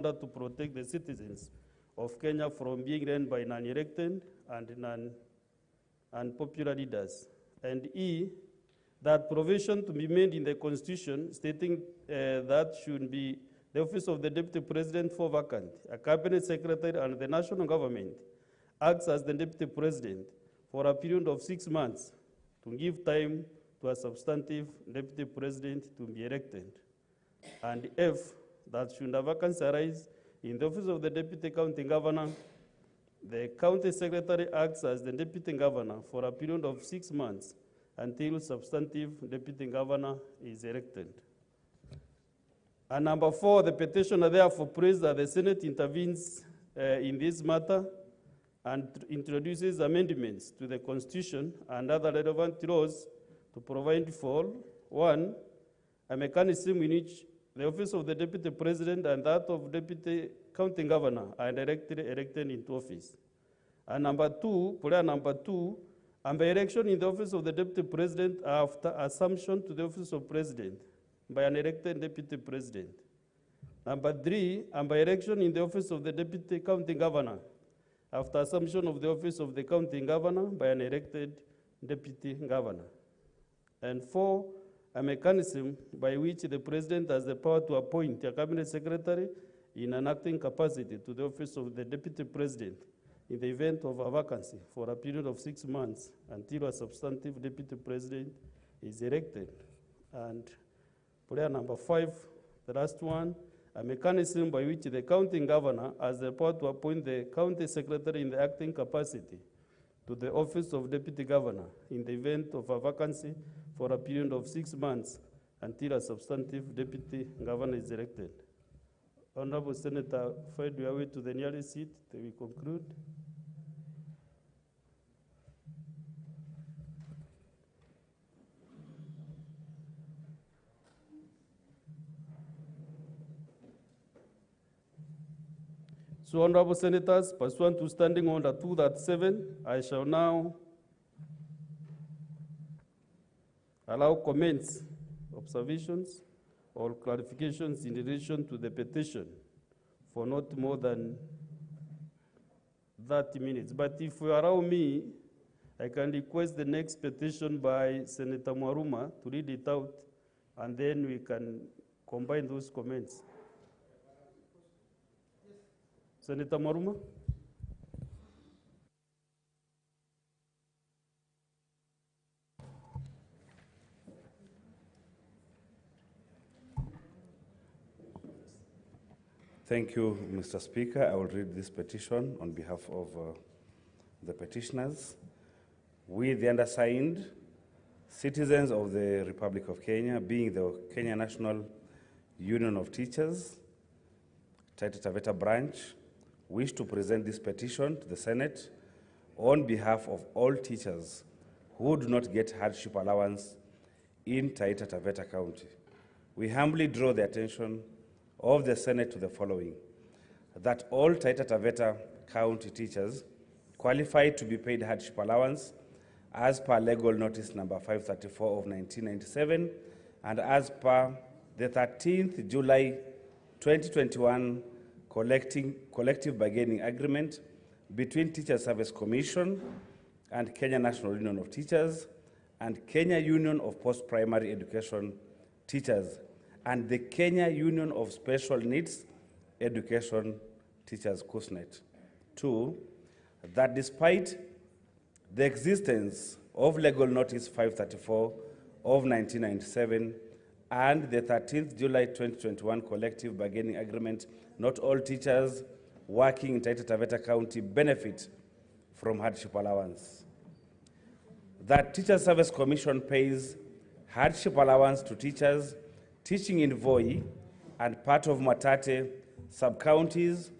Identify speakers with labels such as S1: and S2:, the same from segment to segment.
S1: to protect the citizens of Kenya from being run by non-elected and unpopular leaders. And E, that provision to be made in the Constitution stating that should be the office of the Deputy President for vacant, a Cabinet Secretary and the national government acts as the Deputy President for a period of 6 months to give time to a substantive Deputy President to be elected. And F, that should a vacancy arise in the office of the Deputy County Governor, the County Secretary acts as the Deputy Governor for a period of 6 months until substantive Deputy Governor is elected. And number 4, the petitioner therefore prays that the Senate intervenes in this matter and introduces amendments to the Constitution and other relevant laws to provide for, 1, a mechanism in which the office of the Deputy President and that of Deputy County Governor are elected into office. And number 2, prayer number 2, and by election in the office of the Deputy President after assumption to the office of President by an elected Deputy President. Number 3, and by election in the office of the Deputy County Governor after assumption of the office of the County Governor by an elected Deputy Governor. And 4, a mechanism by which the President has the power to appoint a Cabinet Secretary in an acting capacity to the office of the Deputy President in the event of a vacancy for a period of 6 months until a substantive Deputy President is elected. And prayer number 5, the last one, a mechanism by which the County Governor has the power to appoint the County Secretary in the acting capacity to the office of Deputy Governor in the event of a vacancy for a period of 6 months until a substantive Deputy Governor is elected. Honorable Senator, find your way to the nearest seat till we conclude. So, Honorable Senators, pursuant to Standing Order 237, I shall now allow comments, observations, or clarifications in relation to the petition for not more than 30 minutes. But if you allow me, I can request the next petition by Senator Mwaruma to read it out, and then we can combine those comments. Senator Mwaruma.
S2: Thank you, Mr. Speaker. I will read this petition on behalf of the petitioners. We, the undersigned, citizens of the Republic of Kenya, being the Kenya National Union of Teachers, Taita Taveta branch, wish to present this petition to the Senate on behalf of all teachers who do not get hardship allowance in Taita Taveta County. We humbly draw the attention of the Senate to the following: that all Taita Taveta County teachers qualified to be paid hardship allowance as per legal notice number 534 of 1997 and as per the 13th July 2021 collective bargaining agreement between Teachers Service Commission and Kenya National Union of Teachers and Kenya Union of Post-Primary Education Teachers and the Kenya Union of Special Needs Education Teachers, KUSNET. 2, that despite the existence of legal notice 534 of 1997 and the 13th July 2021 collective bargaining agreement, not all teachers working in Taita Taveta County benefit from hardship allowance. That Teachers Service Commission pays hardship allowance to teachers teaching in Voi and part of Matate sub-counties,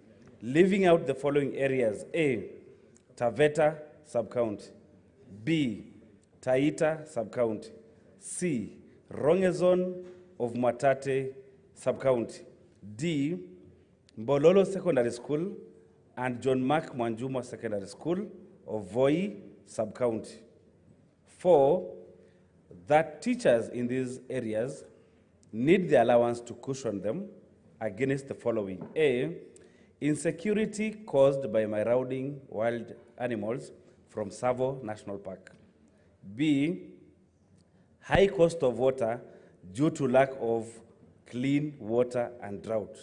S2: leaving out the following areas: A, Taveta sub-county; B, Taita sub-county; C, Rongezon of Matate sub-county; D, Mbololo Secondary School and John Mark Mwanjuma Secondary School of Voi sub-county. 4, that teachers in these areas need the allowance to cushion them against the following. A, insecurity caused by marauding wild animals from Tsavo National Park. B, high cost of water due to lack of clean water and drought.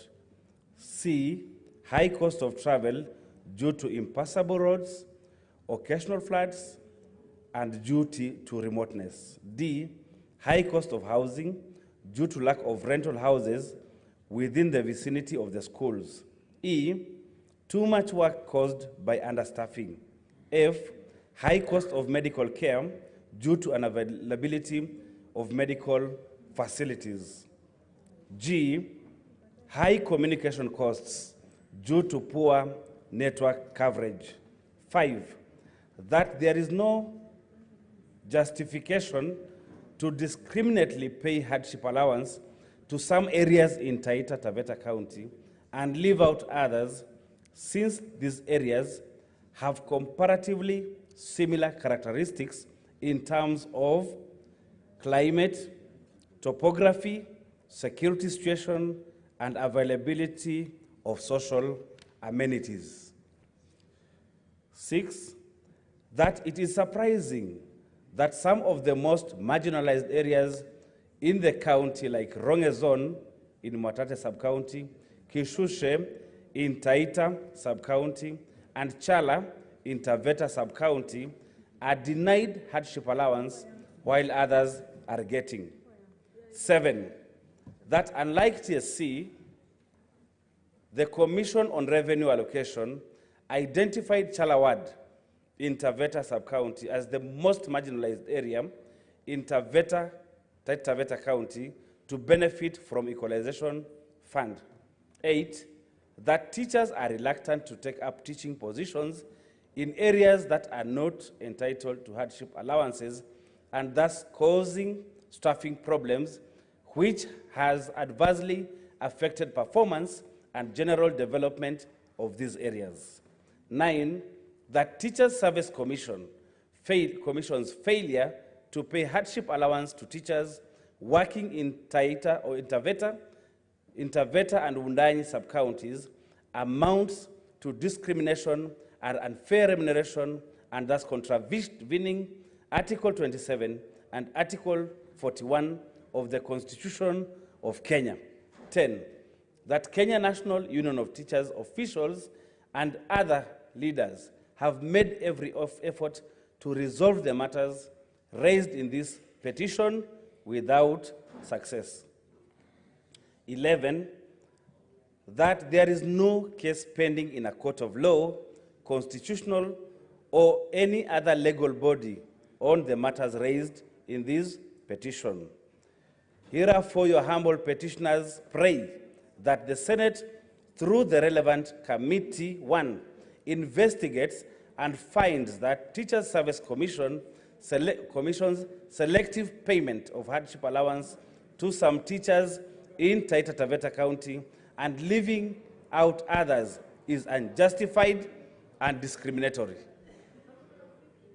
S2: C, high cost of travel due to impassable roads, occasional floods, and due to remoteness. D, high cost of housing due to lack of rental houses within the vicinity of the schools. E, too much work caused by understaffing. F, high cost of medical care due to unavailability of medical facilities. G, high communication costs due to poor network coverage. 5, that there is no justification to discriminately pay hardship allowance to some areas in Taita Taveta County and leave out others, since these areas have comparatively similar characteristics in terms of climate, topography, security situation, and availability of social amenities. 6, that it is surprising that some of the most marginalized areas in the county, like Ronge Zone in Mwatate Sub-County, Kishushe in Taita Sub-County, and Chala in Taveta Sub-County, are denied hardship allowance while others are getting. 7, that unlike TSC, the Commission on Revenue Allocation identified Chala Ward in Taveta Sub-County as the most marginalized area in Taita Taveta County to benefit from Equalization Fund. 8, that teachers are reluctant to take up teaching positions in areas that are not entitled to hardship allowances, and thus causing staffing problems, which has adversely affected performance and general development of these areas. 9, that Teachers Service Commission's failure to pay hardship allowance to teachers working in Taita or in Taveta and Wundanyi sub-counties amounts to discrimination and unfair remuneration, and thus contravening Article 27 and Article 41 of the Constitution of Kenya. 10, that Kenya National Union of Teachers officials and other leaders have made every effort to resolve the matters raised in this petition without success. 11, that there is no case pending in a court of law, constitutional, or any other legal body on the matters raised in this petition. Herefore, your humble petitioners pray that the Senate, through the relevant committee, 1, investigates and finds that Teachers Service Commission's selective payment of hardship allowance to some teachers in Taita Taveta County and leaving out others is unjustified and discriminatory.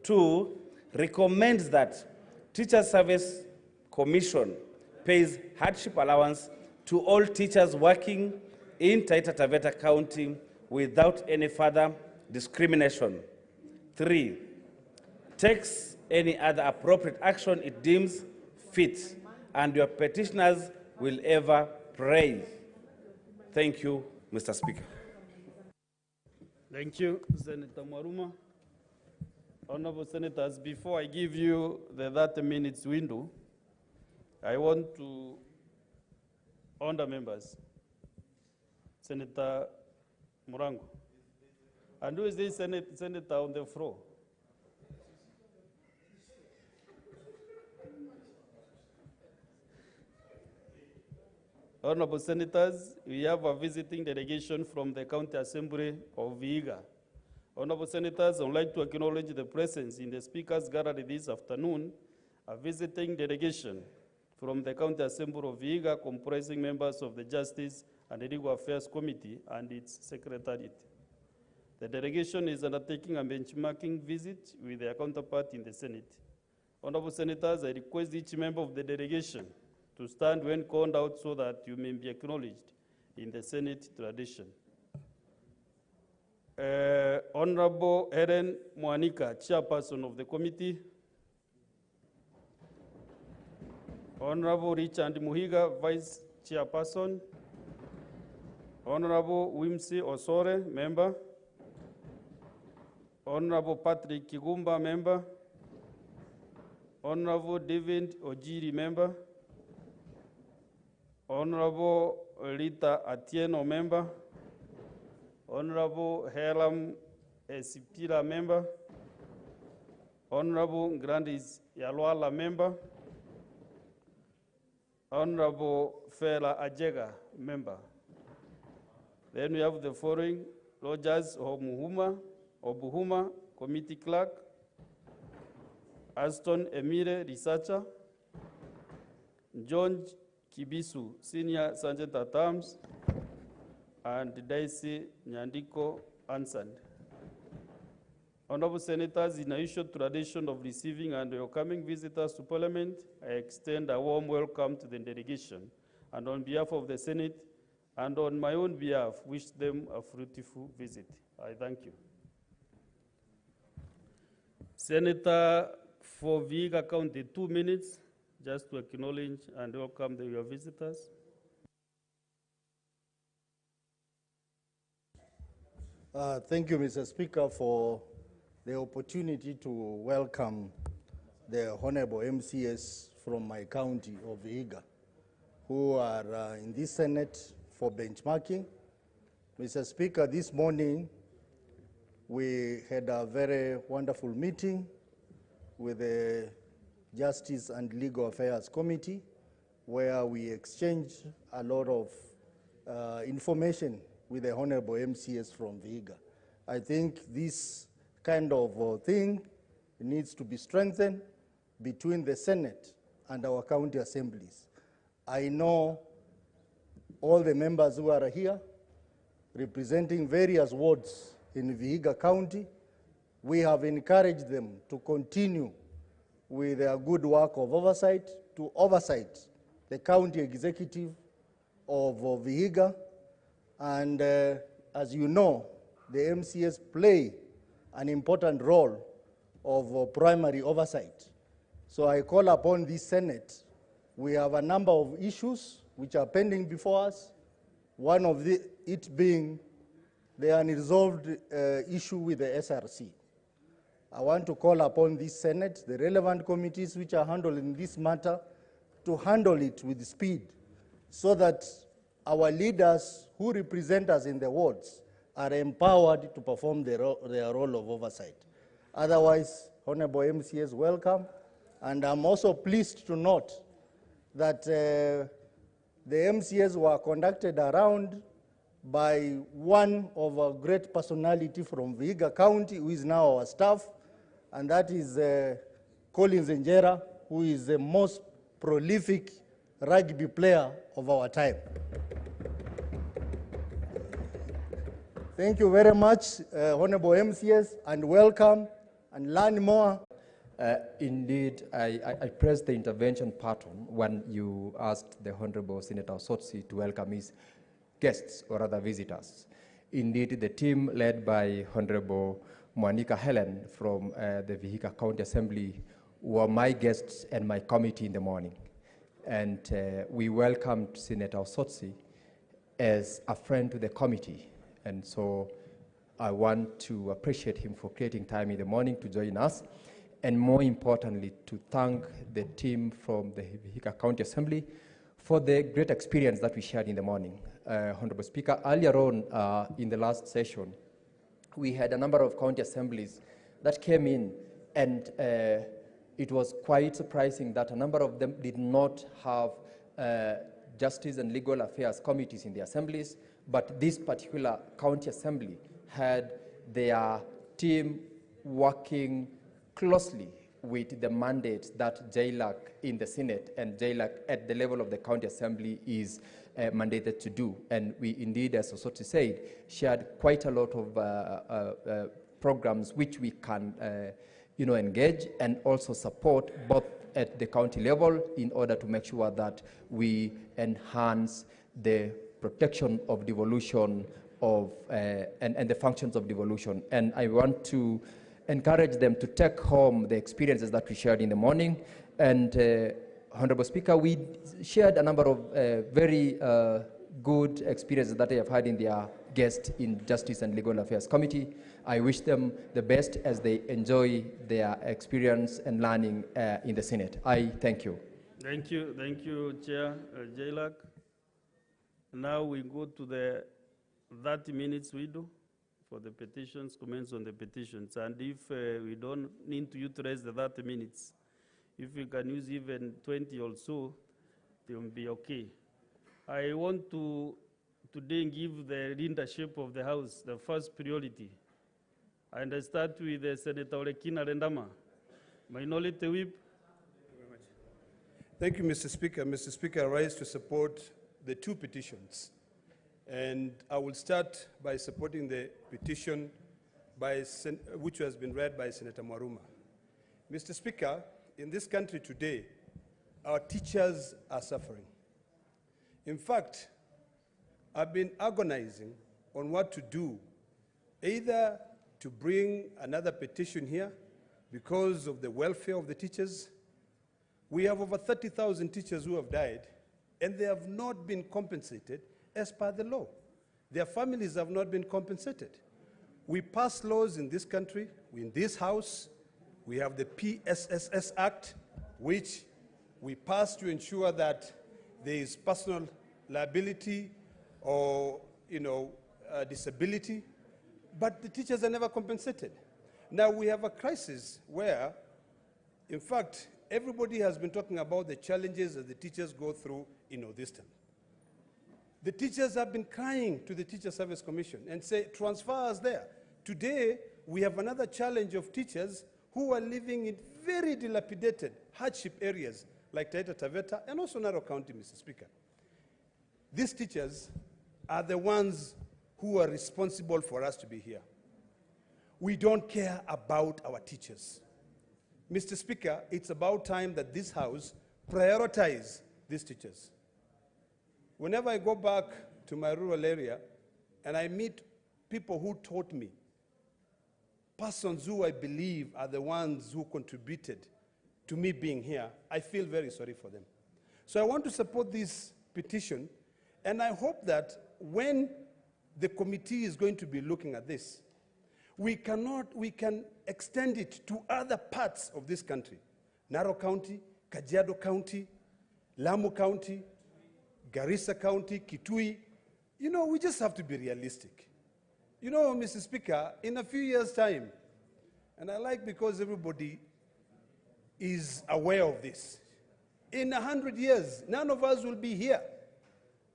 S2: 2, recommends that Teachers Service Commission pays hardship allowance to all teachers working in Taita Taveta County without any further discrimination. 3, takes any other appropriate action it deems fit, and your petitioners will ever pray. Thank you, Mr. Speaker.
S1: Thank you, Senator Mwaruma. Honorable Senators, before I give you the 30 minutes window, I want to honor members. Senator Murango. And who is this senator on the floor? Honorable Senators, we have a visiting delegation from the County Assembly of Vihiga. Honorable Senators, I would like to acknowledge the presence in the Speaker's Gallery this afternoon, a visiting delegation from the County Assembly of Vihiga comprising members of the Justice and Legal Affairs Committee and its Secretariat. The delegation is undertaking a benchmarking visit with their counterpart in the Senate. Honorable Senators, I request each member of the delegation to stand when called out so that you may be acknowledged. in the Senate tradition. Honorable Helen Mwanika, chairperson of the committee. Honorable Richard Muhiga, vice chairperson. Honorable Wimsi Osore, member. Honorable Patrick Kigumba, member. Honorable David Ojiri, member. Honorable Rita Atieno, member. Honorable Helam Esipila, member. Honorable Grandis Yalwala, member. Honorable Fela Ajega, member. Then we have the following: Rogers Obuhuma, committee clerk. Aston Emire, researcher. John Kibisu, senior sergeant at arms. And Daisy Nyandiko answered. Honorable Senators, in a usual tradition of receiving and welcoming visitors to Parliament, I extend a warm welcome to the delegation, and on behalf of the Senate and on my own behalf, wish them a fruitful visit. I thank you. Senator for Vihiga County, 2 minutes, just to acknowledge and welcome your visitors.
S3: Thank you, Mr. Speaker, for the opportunity to welcome the Honorable MCS from my county of Vihiga, who are in this Senate for benchmarking. Mr. Speaker, this morning we had a very wonderful meeting with the Justice and Legal Affairs Committee, where we exchanged a lot of information with the Honorable MCS from Vihiga. I think this kind of thing needs to be strengthened between the Senate and our county assemblies. I know all the members who are here representing various wards in Vihiga County. We have encouraged them to continue with their good work of oversight, to oversight the county executive of Vihiga. And as you know, the MCS play an important role of primary oversight. So I call upon this Senate. We have a number of issues which are pending before us, one of it being the unresolved issue with the SRC. I want to call upon this Senate, the relevant committees which are handling this matter, to handle it with speed so that our leaders who represent us in the wards are empowered to perform their role of oversight. Otherwise, Honorable MCS, welcome. And I'm also pleased to note that the MCS were conducted around by one of a great personality from Vihiga County, who is now our staff, and that is Collins Njera, who is the most prolific rugby player of our time. Thank you very much, Honorable MCS, and welcome, and learn more.
S4: Indeed, I pressed the intervention button when you asked the Honorable Senator Sotsi to welcome his guests, or other visitors. Indeed, the team led by Honorable Mwanika Helen from the Vihiga County Assembly were my guests and my committee in the morning. And we welcomed Senator Sotsi as a friend to the committee. And so I want to appreciate him for creating time in the morning to join us, and more importantly, to thank the team from the Vihiga County Assembly for the great experience that we shared in the morning. Honorable Speaker, earlier on in the last session, we had a number of county assemblies that came in, and it was quite surprising that a number of them did not have justice and legal affairs committees in the assemblies, but this particular county assembly had their team working closely with the mandate that JLAC in the Senate and JLAC at the level of the county assembly is mandated to do. And we indeed, as Osoti said, shared quite a lot of programs which we can engage and also support both at the county level in order to make sure that we enhance the protection of devolution of, and the functions of devolution. And I want to encourage them to take home the experiences that we shared in the morning. And Honorable Speaker, we shared a number of very good experiences that they have had in their guest in Justice and Legal Affairs Committee. I wish them the best as they enjoy their experience and learning in the Senate. I thank you.
S1: Thank you, Chair Jailak. Now we go to the 30 minutes window for the petitions, comments on the petitions. And if we don't need to utilize the 30 minutes, if we can use even 20 or so, it will be okay. I want to today give the leadership of the House the first priority. And I start with Senator Olekina Rendama, Minority Whip.
S5: Thank you, Mr. Speaker. Mr. Speaker, I rise to support the two petitions. And I will start by supporting the petition which has been read by Senator Mwaruma. Mr. Speaker, in this country today, our teachers are suffering. In fact, I've been agonizing on what to do, either to bring another petition here because of the welfare of the teachers. We have over 30,000 teachers who have died, and they have not been compensated as per the law. Their families have not been compensated. We pass laws in this country, in this House. We have the PSSS Act, which we passed to ensure that there is personal liability or, disability, but the teachers are never compensated. Now we have a crisis where, in fact, everybody has been talking about the challenges that the teachers go through in Northeastern. The teachers have been crying to the Teacher Service Commission and say, transfer us there. Today, we have another challenge of teachers who are living in very dilapidated hardship areas like Taita Taveta and also Narok County, Mr. Speaker. These teachers are the ones who are responsible for us to be here. We don't care about our teachers. Mr. Speaker, it's about time that this House prioritize these teachers. Whenever I go back to my rural area and I meet people who taught me, persons who I believe are the ones who contributed to me being here, I feel very sorry for them. So I want to support this petition, and I hope that when the committee is going to be looking at this, we can extend it to other parts of this country. Narok County, Kajiado County, Lamu County, Garissa County, Kitui. We just have to be realistic. Mr. Speaker, in a few years' time, and I like because everybody is aware of this, in 100 years, none of us will be here.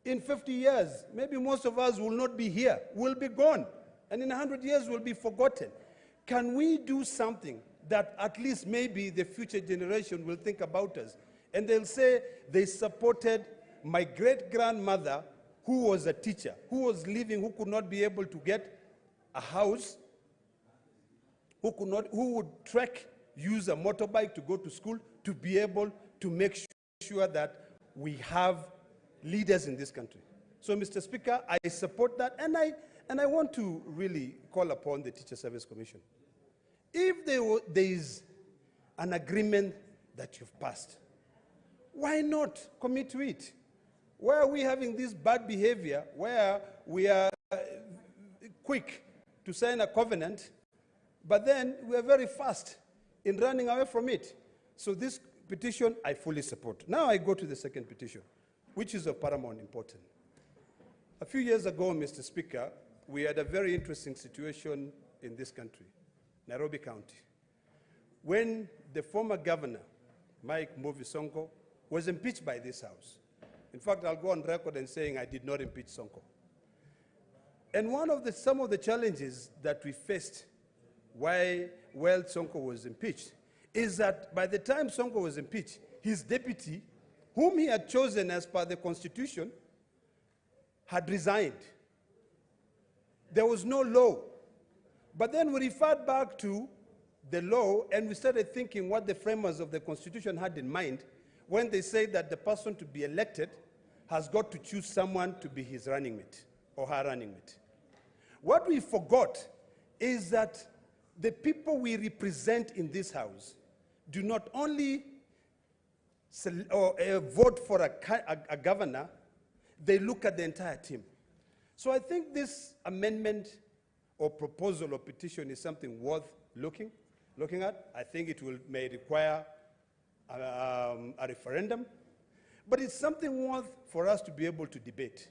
S5: In 50 years, maybe most of us will not be here, we'll be gone. And in 100 years, we'll be forgotten. Can we do something that at least maybe the future generation will think about us? And they'll say they supported my great-grandmother who was a teacher, who was living, who could not be able to get a house, who would trek, use a motorbike to go to school, to be able to make sure that we have leaders in this country. So, Mr. Speaker, I support that, and I want to really call upon the Teacher Service Commission. If there is an agreement that you've passed, why not commit to it? Why are we having this bad behavior where we are quick to sign a covenant, but then we are very fast in running away from it? So this petition, I fully support. Now I go to the second petition, which is of paramount importance. A few years ago, Mr. Speaker, we had a very interesting situation in this country, Nairobi County, when the former governor, Mike Mbuvi Sonko, was impeached by this House. In fact, I'll go on record in saying I did not impeach Sonko. And some of the challenges that we faced while Sonko was impeached is that by the time Sonko was impeached, his deputy, whom he had chosen as per the Constitution, had resigned. There was no law. But then we referred back to the law and we started thinking what the framers of the Constitution had in mind when they said that the person to be elected has got to choose someone to be his running mate or her running mate. What we forgot is that the people we represent in this house do not only vote for a governor, they look at the entire team. So I think this amendment or proposal or petition is something worth looking at. I think it may require a referendum, but it's something worth for us to be able to debate.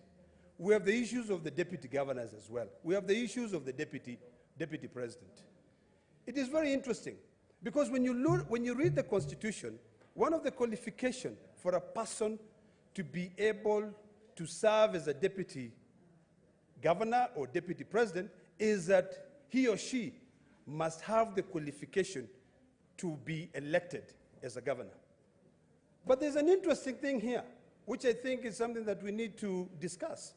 S5: We have the issues of the deputy governors as well. We have the issues of the deputy president. It is very interesting because when you read the Constitution, one of the qualifications for a person to be able to serve as a deputy governor or deputy president is that he or she must have the qualification to be elected as a governor. But there's an interesting thing here, which I think is something that we need to discuss.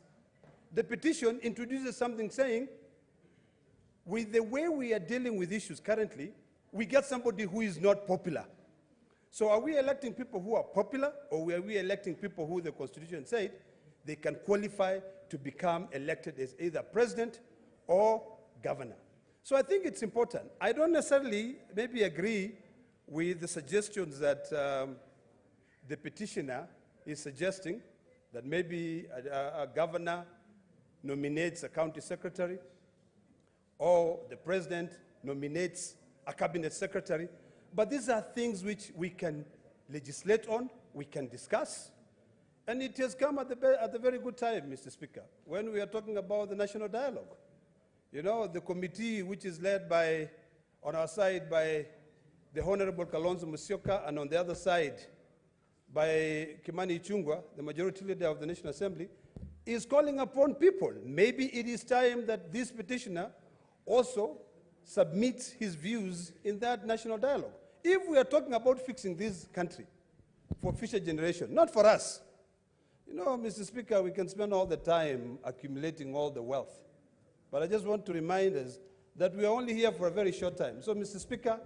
S5: The petition introduces something saying, with the way we are dealing with issues currently, we get somebody who is not popular. So are we electing people who are popular, or are we electing people who the Constitution said they can qualify to become elected as either president or governor? So I think it's important. I don't necessarily maybe agree with the suggestions that the petitioner is suggesting, that maybe a governor nominates a county secretary, or the president nominates a cabinet secretary. But these are things which we can legislate on, we can discuss. And it has come at a very good time, Mr. Speaker, when we are talking about the national dialogue. You know, the committee which is led by, on our side, by the Honorable Kalonzo Musyoka, and on the other side by Kimani Ichung'wah, the majority leader of the National Assembly, is calling upon people. Maybe it is time that this petitioner also submits his views in that national dialogue. If we are talking about fixing this country for future generations, not for us. You know, Mr. Speaker, we can spend all the time accumulating all the wealth. But I just want to remind us that we are only here for a very short time. So, Mr. Speaker,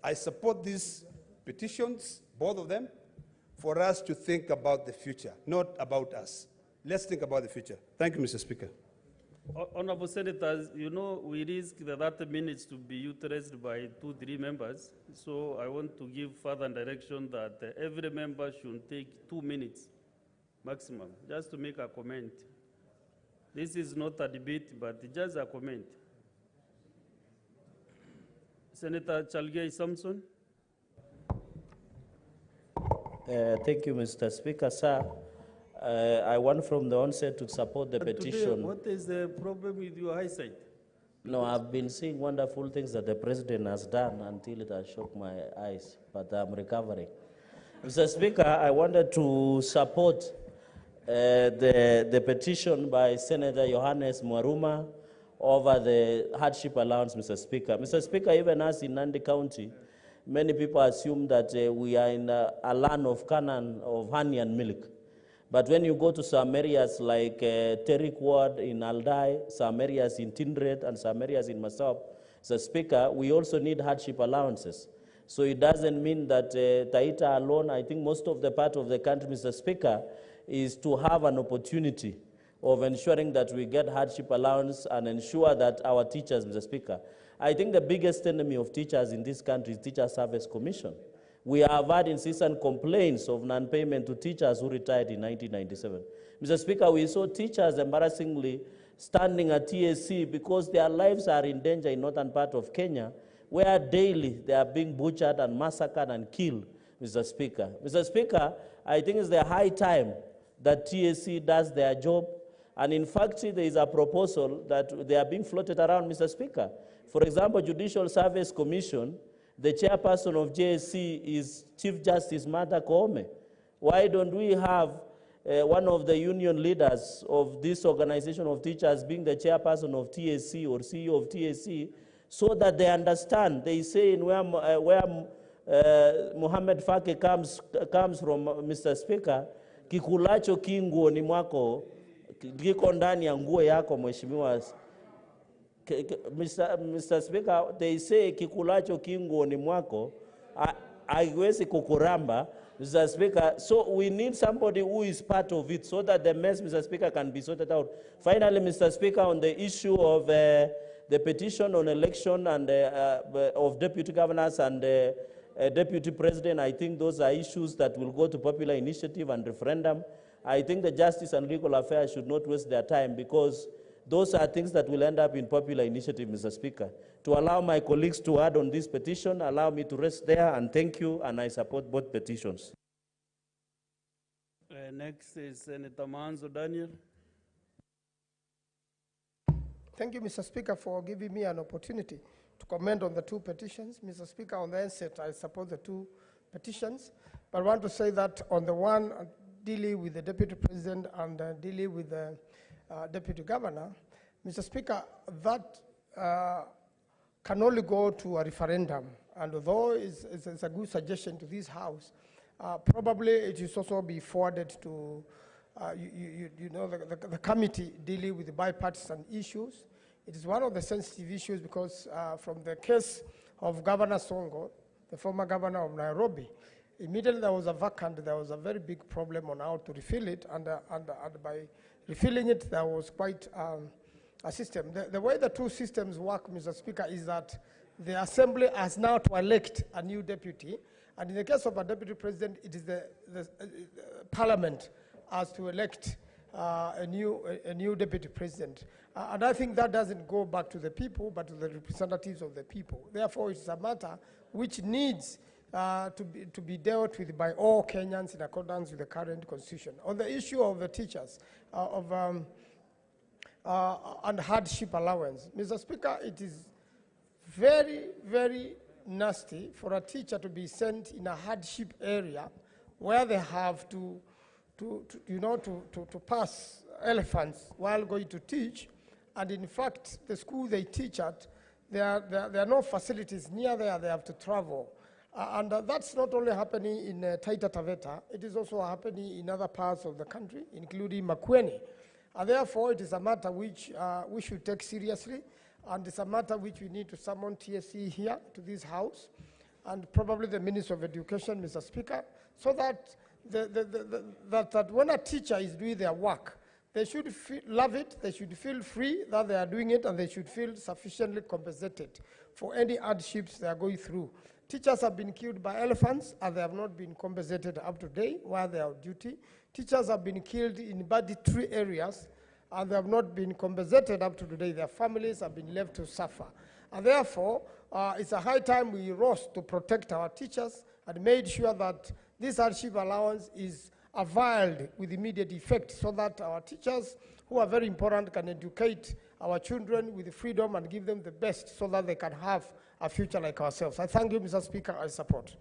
S5: I support these petitions, both of them, for us to think about the future, not about us. Let's think about the future. Thank you, Mr. Speaker.
S1: Honorable Senators, you know, we risk the 30 minutes to be utilized by 2-3 members. So I want to give further direction that every member should take 2 minutes maximum, just to make a comment. This is not a debate, but just a comment. Senator Chalgei Samson.
S6: Thank you, Mr. Speaker, sir. I want from the onset to support the petition.
S1: Today, what is the problem with your eyesight?
S6: No, I've been seeing wonderful things that the president has done until it has shocked my eyes, but I'm recovering. Mr. Speaker, I wanted to support the petition by Senator Johannes Mwaruma over the hardship allowance, Mr. Speaker. Mr. Speaker, even us in Nandi County, many people assume that we are in a land of Canaan, of honey and milk. But when you go to some areas like Terik Ward in Aldai, some areas in Tindred, and some areas in Masop, Mr. Speaker, we also need hardship allowances. So it doesn't mean that Taita alone, I think most of the part of the country, Mr. Speaker, is to have an opportunity of ensuring that we get hardship allowance and ensure that our teachers, Mr. Speaker, I think the biggest enemy of teachers in this country is Teacher Service Commission. We have had incessant complaints of non-payment to teachers who retired in 1997. Mr. Speaker, we saw teachers embarrassingly standing at TSC because their lives are in danger in northern part of Kenya, where daily they are being butchered and massacred and killed, Mr. Speaker. Mr. Speaker, I think it's the high time that TSC does their job. And in fact, there is a proposal that they are being floated around, Mr. Speaker. For example, Judicial Service Commission, the chairperson of JSC is Chief Justice Martha Koome. Why don't we have one of the union leaders of this organization of teachers being the chairperson of TSC or CEO of TSC, so that they understand? They say in where Mohamed Fake comes from, Mr. Speaker, kikulacho kinguoni mwako, kiko ndani ya nguo yako, Mheshimiwa. Mr. Speaker, they say kikulacho kinguoni mwako haiwezi kukuramba, Mr. Speaker. So we need somebody who is part of it so that the mess, Mr. Speaker, can be sorted out. Finally, Mr. Speaker, on the issue of the petition on election and of deputy governors and deputy president, I think those are issues that will go to popular initiative and referendum. I think the Justice and Legal Affairs should not waste their time because those are things that will end up in popular initiative, Mr. Speaker. To allow my colleagues to add on this petition, allow me to rest there, and thank you, and I support both petitions.
S1: Next is Senator Manzo Daniel.
S7: Thank you, Mr. Speaker, for giving me an opportunity to comment on the two petitions. Mr. Speaker, on the onset, I support the two petitions, but I want to say that on the one dealing with the Deputy President and dealing with the Deputy Governor, Mr. Speaker, that can only go to a referendum, and although it's a good suggestion to this House, probably it should also be forwarded to the committee dealing with the bipartisan issues. It is one of the sensitive issues because from the case of Governor Songo, the former governor of Nairobi, immediately there was a vacant, there was a very big problem on how to refill it, and by refilling it, there was quite a system. The way the two systems work, Mr. Speaker, is that the Assembly has now to elect a new deputy, and in the case of a deputy president, it is the Parliament has to elect a new deputy president. And I think that doesn't go back to the people, but to the representatives of the people. Therefore, it's a matter which needs to be dealt with by all Kenyans in accordance with the current constitution. On the issue of the teachers and hardship allowance, Mr. Speaker, it is very, very nasty for a teacher to be sent in a hardship area where they have to pass elephants while going to teach, and in fact, the school they teach at, there are no facilities near there, they have to travel. And that's not only happening in Taita Taveta, it is also happening in other parts of the country, including Makueni. And therefore, it is a matter which we should take seriously, and it's a matter which we need to summon TSC here to this House, and probably the Minister of Education, Mr. Speaker, so that that when a teacher is doing their work, they should love it, they should feel free that they are doing it, and they should feel sufficiently compensated for any hardships they are going through. Teachers have been killed by elephants, and they have not been compensated up to date while they are on duty. Teachers have been killed in banditry areas, and they have not been compensated up to today. Their families have been left to suffer. And therefore, it's a high time we rose to protect our teachers and made sure that this hardship allowance is availed with immediate effect so that our teachers, who are very important, can educate our children with freedom and give them the best so that they can have a future like ourselves. I thank you, Mr. Speaker. I support.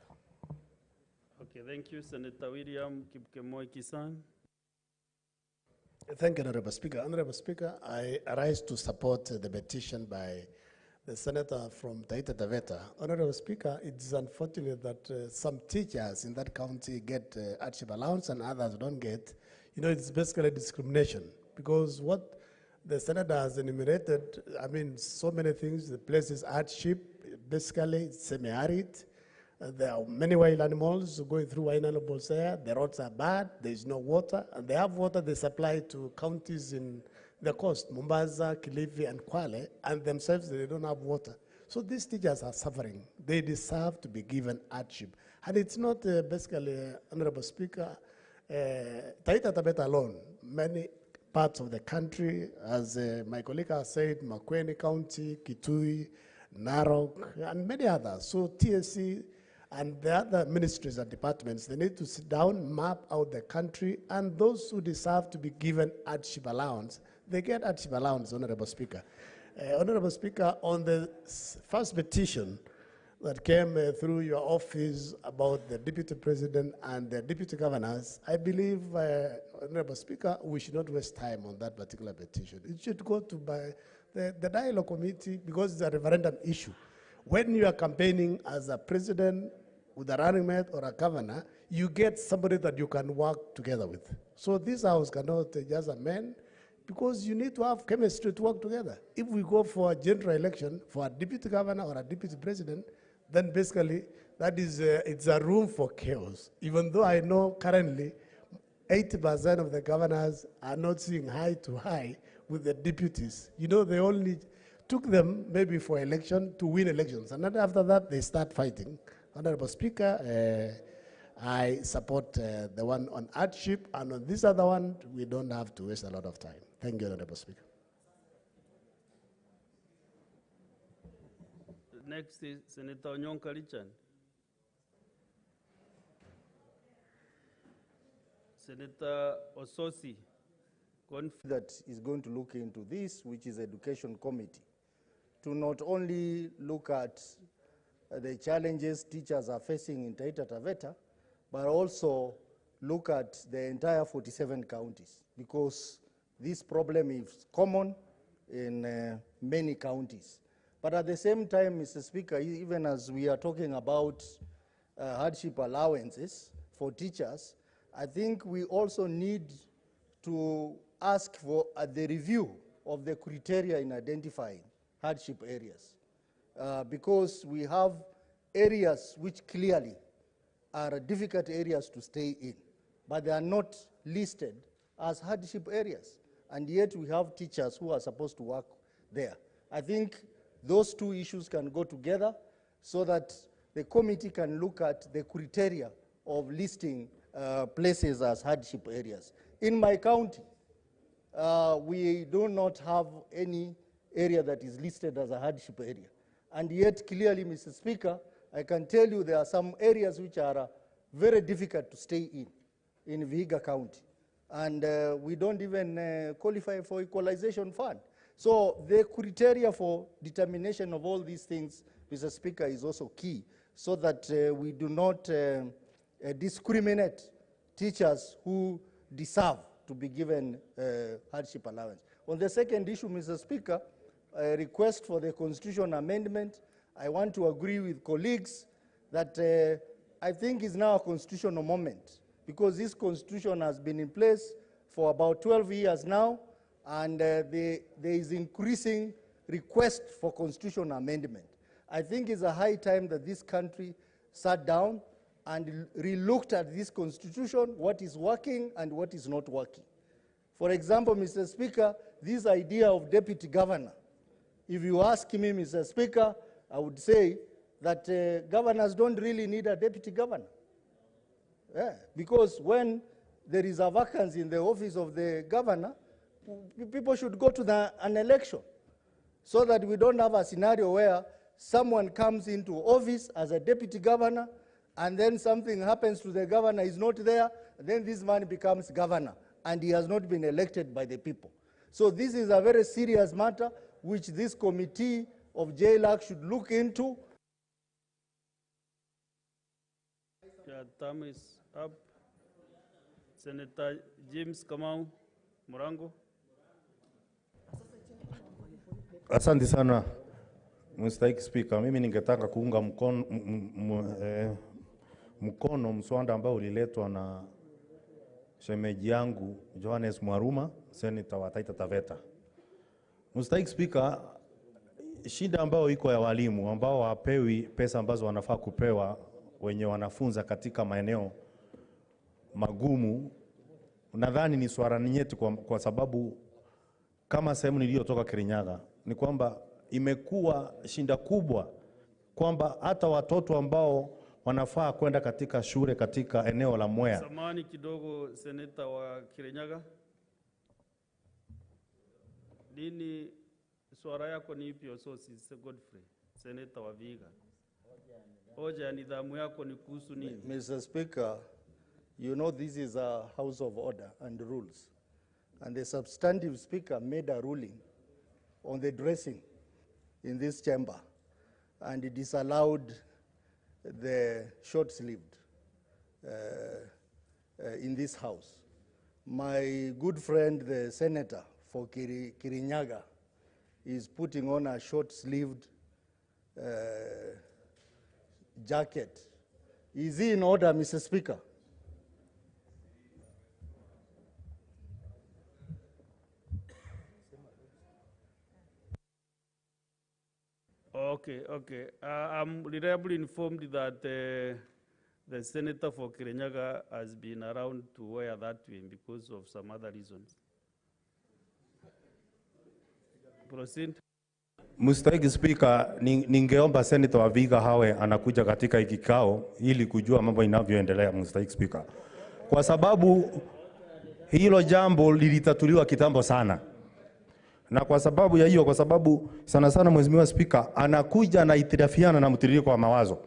S1: Okay, thank you, Senator William Kipkemoi Kisan.
S8: Thank you, Honorable Speaker. Honorable Speaker, I arise to support the petition by the senator from Taita Taveta. Honorable Speaker, it's unfortunate that some teachers in that county get hardship allowance and others don't get. You know, it's basically discrimination because what the senator has enumerated, I mean, so many things. The place is hardship, basically it's semi-arid. There are many wild animals going through wild animals there. The roads are bad, there is no water, and they have water they supply to counties in the coast, Mombasa, Kilifi, and Kwale, and themselves they don't have water. So these teachers are suffering. They deserve to be given hardship. And it's not basically, Honorable Speaker, Taita Taveta alone. Many parts of the country, as my colleague has said, Makueni County, Kitui, Narok, and many others. So TSC and the other ministries and departments, they need to sit down, map out the country, and those who deserve to be given hardship allowance, they get hardship allowance, Honorable Speaker. Honorable Speaker, on the first petition that came through your office about the Deputy President and the Deputy Governors, I believe, Honorable Speaker, we should not waste time on that particular petition. It should go to the dialogue committee because it's a referendum issue. When you are campaigning as a president with a running mate or a governor, you get somebody that you can work together with. So this house cannot just amend because you need to have chemistry to work together. If we go for a general election for a deputy governor or a deputy president, then basically that is it's a room for chaos. Even though I know currently 80% of the governors are not seeing eye to eye with the deputies. You know, they only took them maybe for election to win elections, and then after that they start fighting. Honorable Speaker, I support the one on hardship, and on this other one, we don't have to waste a lot of time. Thank you, Honorable Speaker.
S1: Next is Senator Onyonka Richard. Senator Ososi.
S3: That is going to look into this, which is Education Committee, to not only look at the challenges teachers are facing in Taita Taveta, but also look at the entire 47 counties, because this problem is common in many counties. But at the same time, Mr. Speaker, even as we are talking about hardship allowances for teachers, I think we also need to ask for the review of the criteria in identifying hardship areas, because we have areas which clearly are difficult areas to stay in, but they are not listed as hardship areas, and yet we have teachers who are supposed to work there. I think those two issues can go together so that the committee can look at the criteria of listing places as hardship areas. In my county, we do not have any area that is listed as a hardship area. And yet, clearly, Mr. Speaker, I can tell you there are some areas which are very difficult to stay in Vihiga County. And we don't even qualify for equalization fund. So the criteria for determination of all these things, Mr. Speaker, is also key, so that we do not discriminate teachers who deserve to be given hardship allowance. On the second issue, Mr. Speaker, a request for the constitution amendment, I want to agree with colleagues that I think is now a constitutional moment, because this constitution has been in place for about 12 years now, and there is increasing request for constitutional amendment. I think it's a high time that this country sat down and re-looked at this constitution, what is working and what is not working. For example, Mr. Speaker, this idea of deputy governor, if you ask me, Mr. Speaker, I would say that governors don't really need a deputy governor. Yeah, because when there is a vacancy in the office of the governor, people should go to an election, so that we don't have a scenario where someone comes into office as a deputy governor and then something happens to the governor, is not there, then this man becomes governor and he has not been elected by the people. So this is a very serious matter which this committee of JLAC should look into.
S1: Your term is up. Senator James Kamau Morango.
S9: Asante sana Mr. Speaker. Mimi ningetaka kuunga mkono mswada ambao uliletwa na shemeji yangu Johannes Mwaruma, Senator wa Taita Taveta. Mr. Speaker, shida ambayo iko ya walimu ambao wapewi pesa ambazo wanafaa kupewa wenye wanafunza katika maeneo magumu, nadhani ni swala nyeti kwa sababu kama sehemu niliyotoka Kirinyaga ni kwamba imekuwa shinda kubwa kwamba hata watoto ambao wanafaa kwenda katika shule katika eneo la Mwea.
S1: Samani kidogo, Senator wa Kirinyaga. Nini swala yako ni ipi Ososi Godfrey, Senator wa Vihiga? Hoja nidhamu yako ni kuhusu nini?
S3: Mr. Speaker, you know this is a house of order and rules. And the substantive speaker made a ruling on the dressing in this chamber, and it disallowed the short-sleeved in this house. My good friend, the senator for Kirinyaga, is putting on a short-sleeved jacket. Is he in order, Mr. Speaker?
S1: Okay. I'm reliably informed that the senator for Kirinyaga has been around to wear that way because of some other reasons. Proceed.
S9: Mstahiki Spika, ningeomba Senator wa Vihiga hawe anakuja katika hiki kikao ili kujua mambo inavyoendelea, Mstahiki Spika. Kwa sababu hilo jambo lilitatuliwa kitambo sana. Na kwa sababu ya hiyo, kwa sababu sana Mheshimiwa Spika anakuja na itirafiana na mtiririko wa mawazo.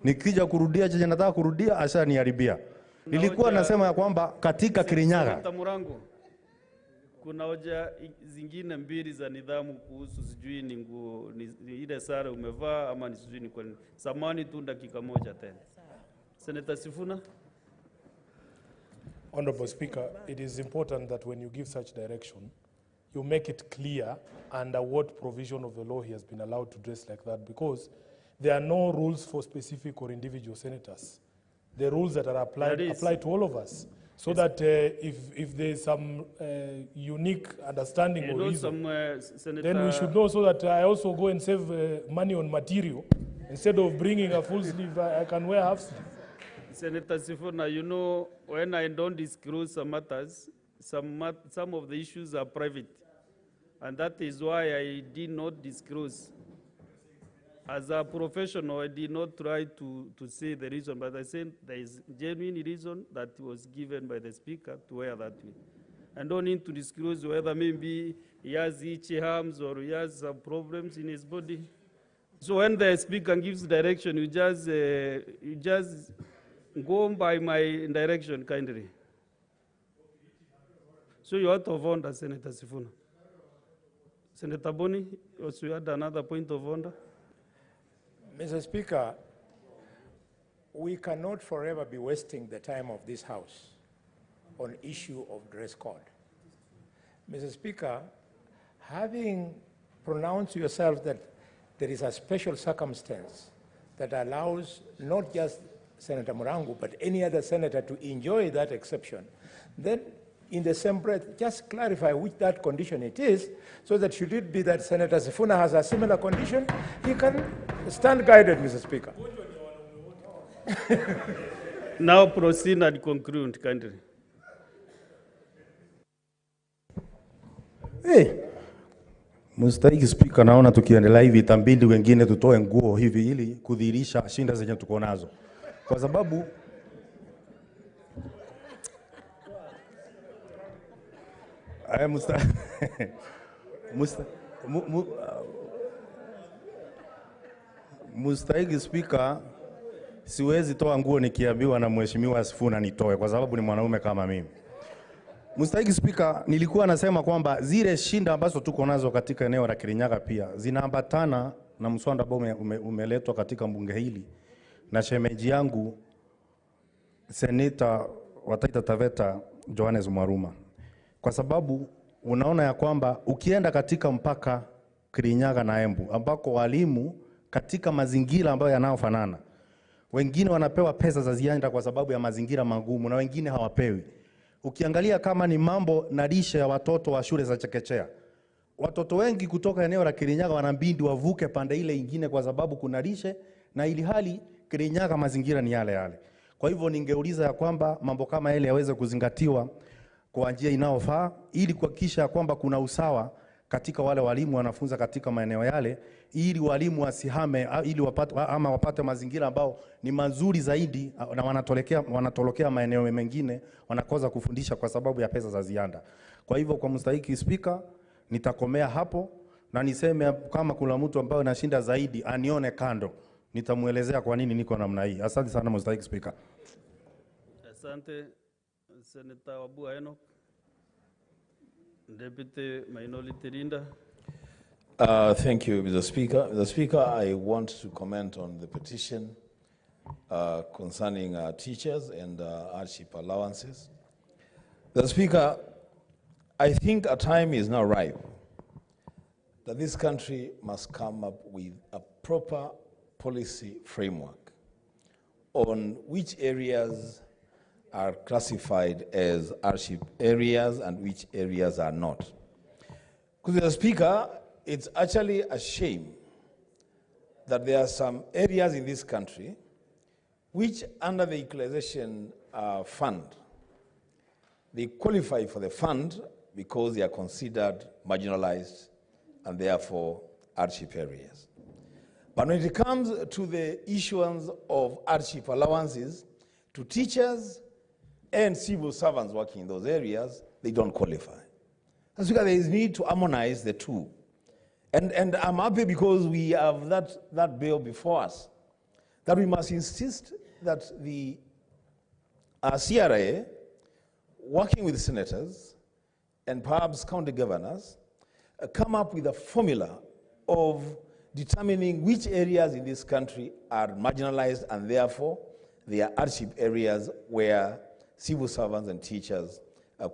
S9: Nikija kurudia chenye nataka kurudia ashaniharibia. Nilikuwa nasema ya kwamba katika Kirinyaga
S1: kuna hoja zingine mbili za nidhamu kuhusu sijui ni ile sare umevaa ama ni sijui ni kwa nini. Samani tu dakika moja tena. Senator Sifuna.
S10: Honorable Speaker, it is important that when you give such direction, you make it clear under what provision of the law he has been allowed to dress like that, because there are no rules for specific or individual senators. The rules that are applied apply to all of us. So that if there is some unique understanding or reason, then we should know, so that I also go and save money on material. Instead of bringing a full sleeve, I can wear half sleeve.
S1: Senator Sifuna, you know, when I don't disclose some matters, some of the issues are private. And that is why I did not disclose. As a professional, I did not try to say the reason, but I said there is genuine reason that was given by the Speaker to wear that way. I don't need to disclose whether maybe he has itchy arms or he has some problems in his body. So when the Speaker gives direction, you just go by my direction kindly. So you out of order, Senator Sifuna. Senator Boni, also you had another point of order.
S11: Mr. Speaker, we cannot forever be wasting the time of this House on issue of dress code. Mr. Speaker, having pronounced yourself that there is a special circumstance that allows not just Senator Murangu, but any other senator to enjoy that exception, then in the same breath, just clarify which that condition it is, so that should it be that Senator Sifuna has a similar condition, he can stand guided, Mr. Speaker.
S1: Now proceed and conclude, kindly.
S9: Mstahiki Spika, naona tukiendelea hivi itambidi wengine tutoe nguo hivi ili kudhihirisha shinda zenye tuko nazo. Kwa sababu Mstahiki Spika, siwezi toa nguo nikiambiwa na Mheshimiwa Sifuna nitoe kwa sababu ni mwanaume kama mimi. Mstahiki Spika, nilikuwa nasema kwamba zile shinda ambazo tuko nazo katika eneo la Kirinyaga pia zinaambatana na mswada ambao umeletwa katika bunge hili na shemeji yangu Seneta wa Taita Taveta Johannes Mwaruma. Kwa sababu unaona ya kwamba ukienda katika mpaka Kirinyaga na Embu ambako walimu katika mazingira ambayo yanayofanana, wengine wanapewa pesa za ziada kwa sababu ya mazingira magumu na wengine hawapewi. Ukiangalia kama ni mambo na lishe ya watoto wa shule za chekechea, watoto wengi kutoka eneo la Kirinyaga wanabidi wavuke pande ile ingine kwa sababu kuna lishe, na ili hali Kirinyaga mazingira ni yale yale. Kwa hivyo ningeuliza ya kwamba mambo kama yale yaweze kuzingatiwa kwa njia inayofaa ili kuhakikisha kwamba kuna usawa katika wale walimu wanafunza katika maeneo yale, ili walimu wasihame ili wapate mazingira ambao ni mazuri zaidi, na wanatolekea maeneo mengine wanakosa kufundisha kwa sababu ya pesa za ziada. Kwa hivyo kwa Mstahiki Spika, nitakomea hapo na niseme kama kuna mtu ambaye anashinda zaidi anione kando, nitamuelezea kwa nini niko namna hii. Asante sana Mstahiki Spika.
S1: Asante Senator Wabua Enoch. Deputy Minority Leader.
S12: Thank you, Mr. Speaker. Mr. Speaker, I want to comment on the petition concerning teachers and hardship allowances. Mr. Speaker, I think a time is now ripe that this country must come up with a proper policy framework on which areas are classified as hardship areas and which areas are not. Because, Mr. Speaker, it's actually a shame that there are some areas in this country which, under the equalization fund, they qualify for the fund because they are considered marginalized and therefore hardship areas. But when it comes to the issuance of hardship allowances to teachers and civil servants working in those areas, they don't qualify. That's because there is need to harmonize the two. And I'm happy because we have that bill before us, that we must insist that the CRA, working with senators and perhaps county governors, come up with a formula of determining which areas in this country are marginalized and therefore they are hardship areas where civil servants and teachers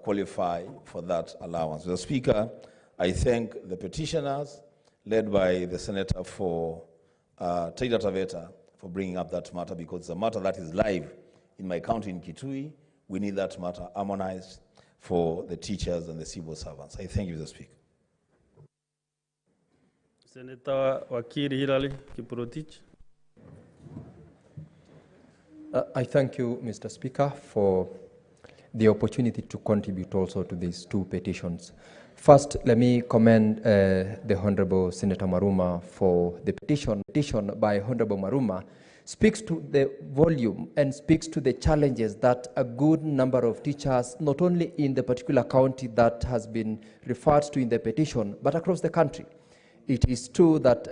S12: qualify for that allowance. Mr. Speaker, I thank the petitioners, led by the Senator for Taita Taveta, for bringing up that matter, because it's a matter that is live in my county in Kitui. We need that matter harmonized for the teachers and the civil servants. I thank you, Mr. Speaker.
S1: Senator Wakiri Hilali Kiprotich.
S4: I thank you, Mr. Speaker, for the opportunity to contribute also to these two petitions. First, let me commend the Honorable Senator Maruma for the petition. Petition by Honorable Maruma speaks to the volume and speaks to the challenges that a good number of teachers, not only in the particular county that has been referred to in the petition, but across the country. It is true that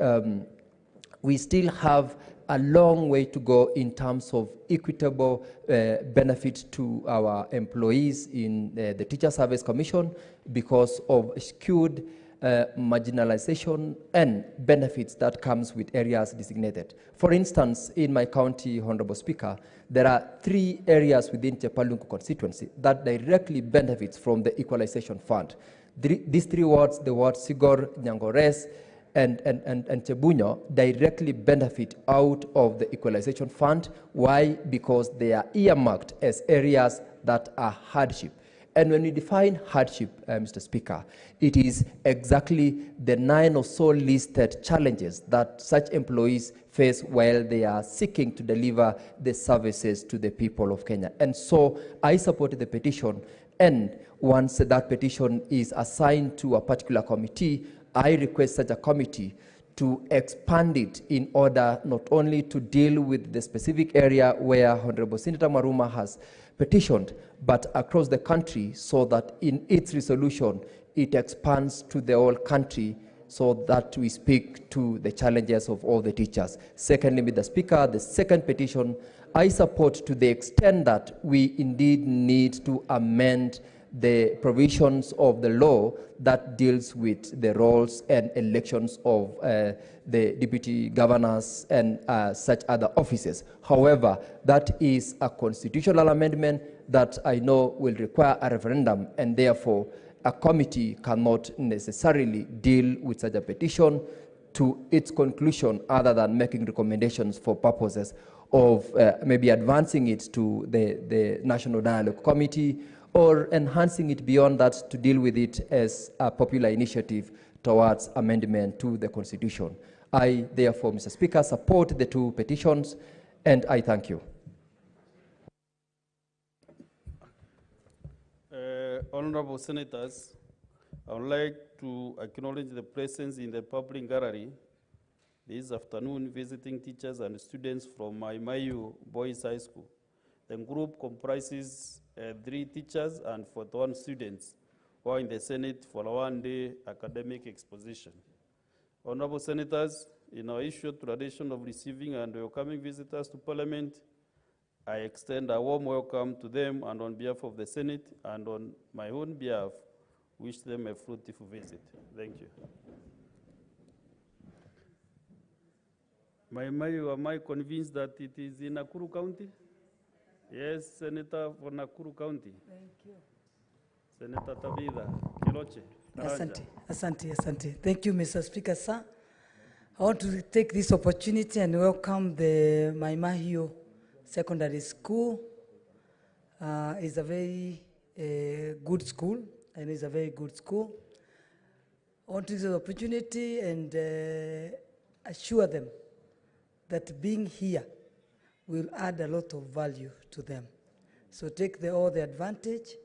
S4: we still have a long way to go in terms of equitable benefit to our employees in the Teacher Service Commission because of skewed marginalization and benefits that comes with areas designated. For instance, in my county, Honorable Speaker, there are 3 areas within Chepalungu constituency that directly benefits from the equalization fund. These 3 wards, the wards Sigor, Nyangores, and Chebunyo, directly benefit out of the equalization fund. Why? Because they are earmarked as areas that are hardship. And when we define hardship, Mr. Speaker, it is exactly the 9 or so listed challenges that such employees face while they are seeking to deliver the services to the people of Kenya. And so I supported the petition, and once that petition is assigned to a particular committee, I request such a committee to expand it in order not only to deal with the specific area where Honorable Senator Maruma has petitioned, but across the country, so that in its resolution, it expands to the whole country so that we speak to the challenges of all the teachers. Secondly, Mr. Speaker, the second petition, I support to the extent that we indeed need to amend the provisions of the law that deals with the roles and elections of the deputy governors and such other offices. However, that is a constitutional amendment that I know will require a referendum, and therefore a committee cannot necessarily deal with such a petition to its conclusion other than making recommendations for purposes of maybe advancing it to the National Dialogue Committee, or enhancing it beyond that to deal with it as a popular initiative towards amendment to the Constitution. I, therefore, Mr. Speaker, support the 2 petitions, and I thank you.
S1: Honorable Senators, I would like to acknowledge the presence in the public gallery this afternoon visiting teachers and students from Mayu Boys High School. The group comprises 3 teachers and 41 students who are in the Senate for a one-day academic exposition. Honorable Senators, in our issued tradition of receiving and welcoming visitors to Parliament, I extend a warm welcome to them, and on behalf of the Senate and on my own behalf, wish them a fruitful visit. Thank you. Am I convinced that it is in Nakuru County? Yes, Senator for Nakuru County.
S13: Thank you.
S1: Senator Tabitha Kiloche.
S13: Asante. Thank you, Mr. Speaker, sir. I want to take this opportunity and welcome the Maimahio Secondary School. It's a very good school, and it's a very good school. I want to use the opportunity and assure them that being here will add a lot of value to them. So take all the advantage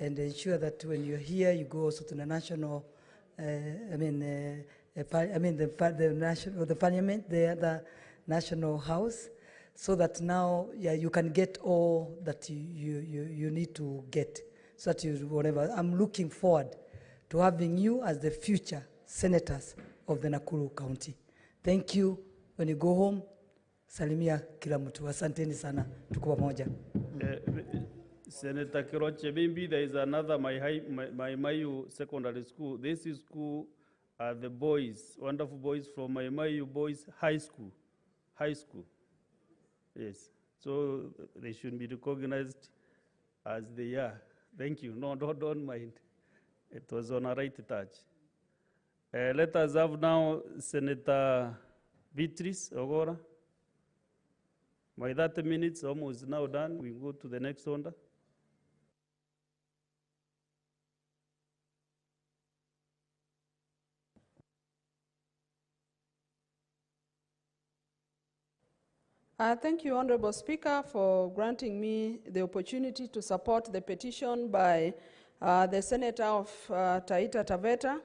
S13: and ensure that when you're here, you go also to the national, the parliament, the national house, so that now you can get all that you need to get. So that whatever. I'm looking forward to having you as the future senators of the Nakuru County. Thank you. When you go home, salimia kila mtu. Asanteni sana. Tuko pamoja.
S1: Senator Kiroche, maybe there is another Mayu Secondary School. This is school are the boys, wonderful boys from Mayu Boys High School. High school. Yes. So they should be recognized as they are. Thank you. No, don't mind. It was on a right touch. Let us have now Senator Beatrice Ogora. My 30 minutes almost now done. We go to the next order.
S14: Thank you, Honorable Speaker, for granting me the opportunity to support the petition by the Senator of Taita Taveta.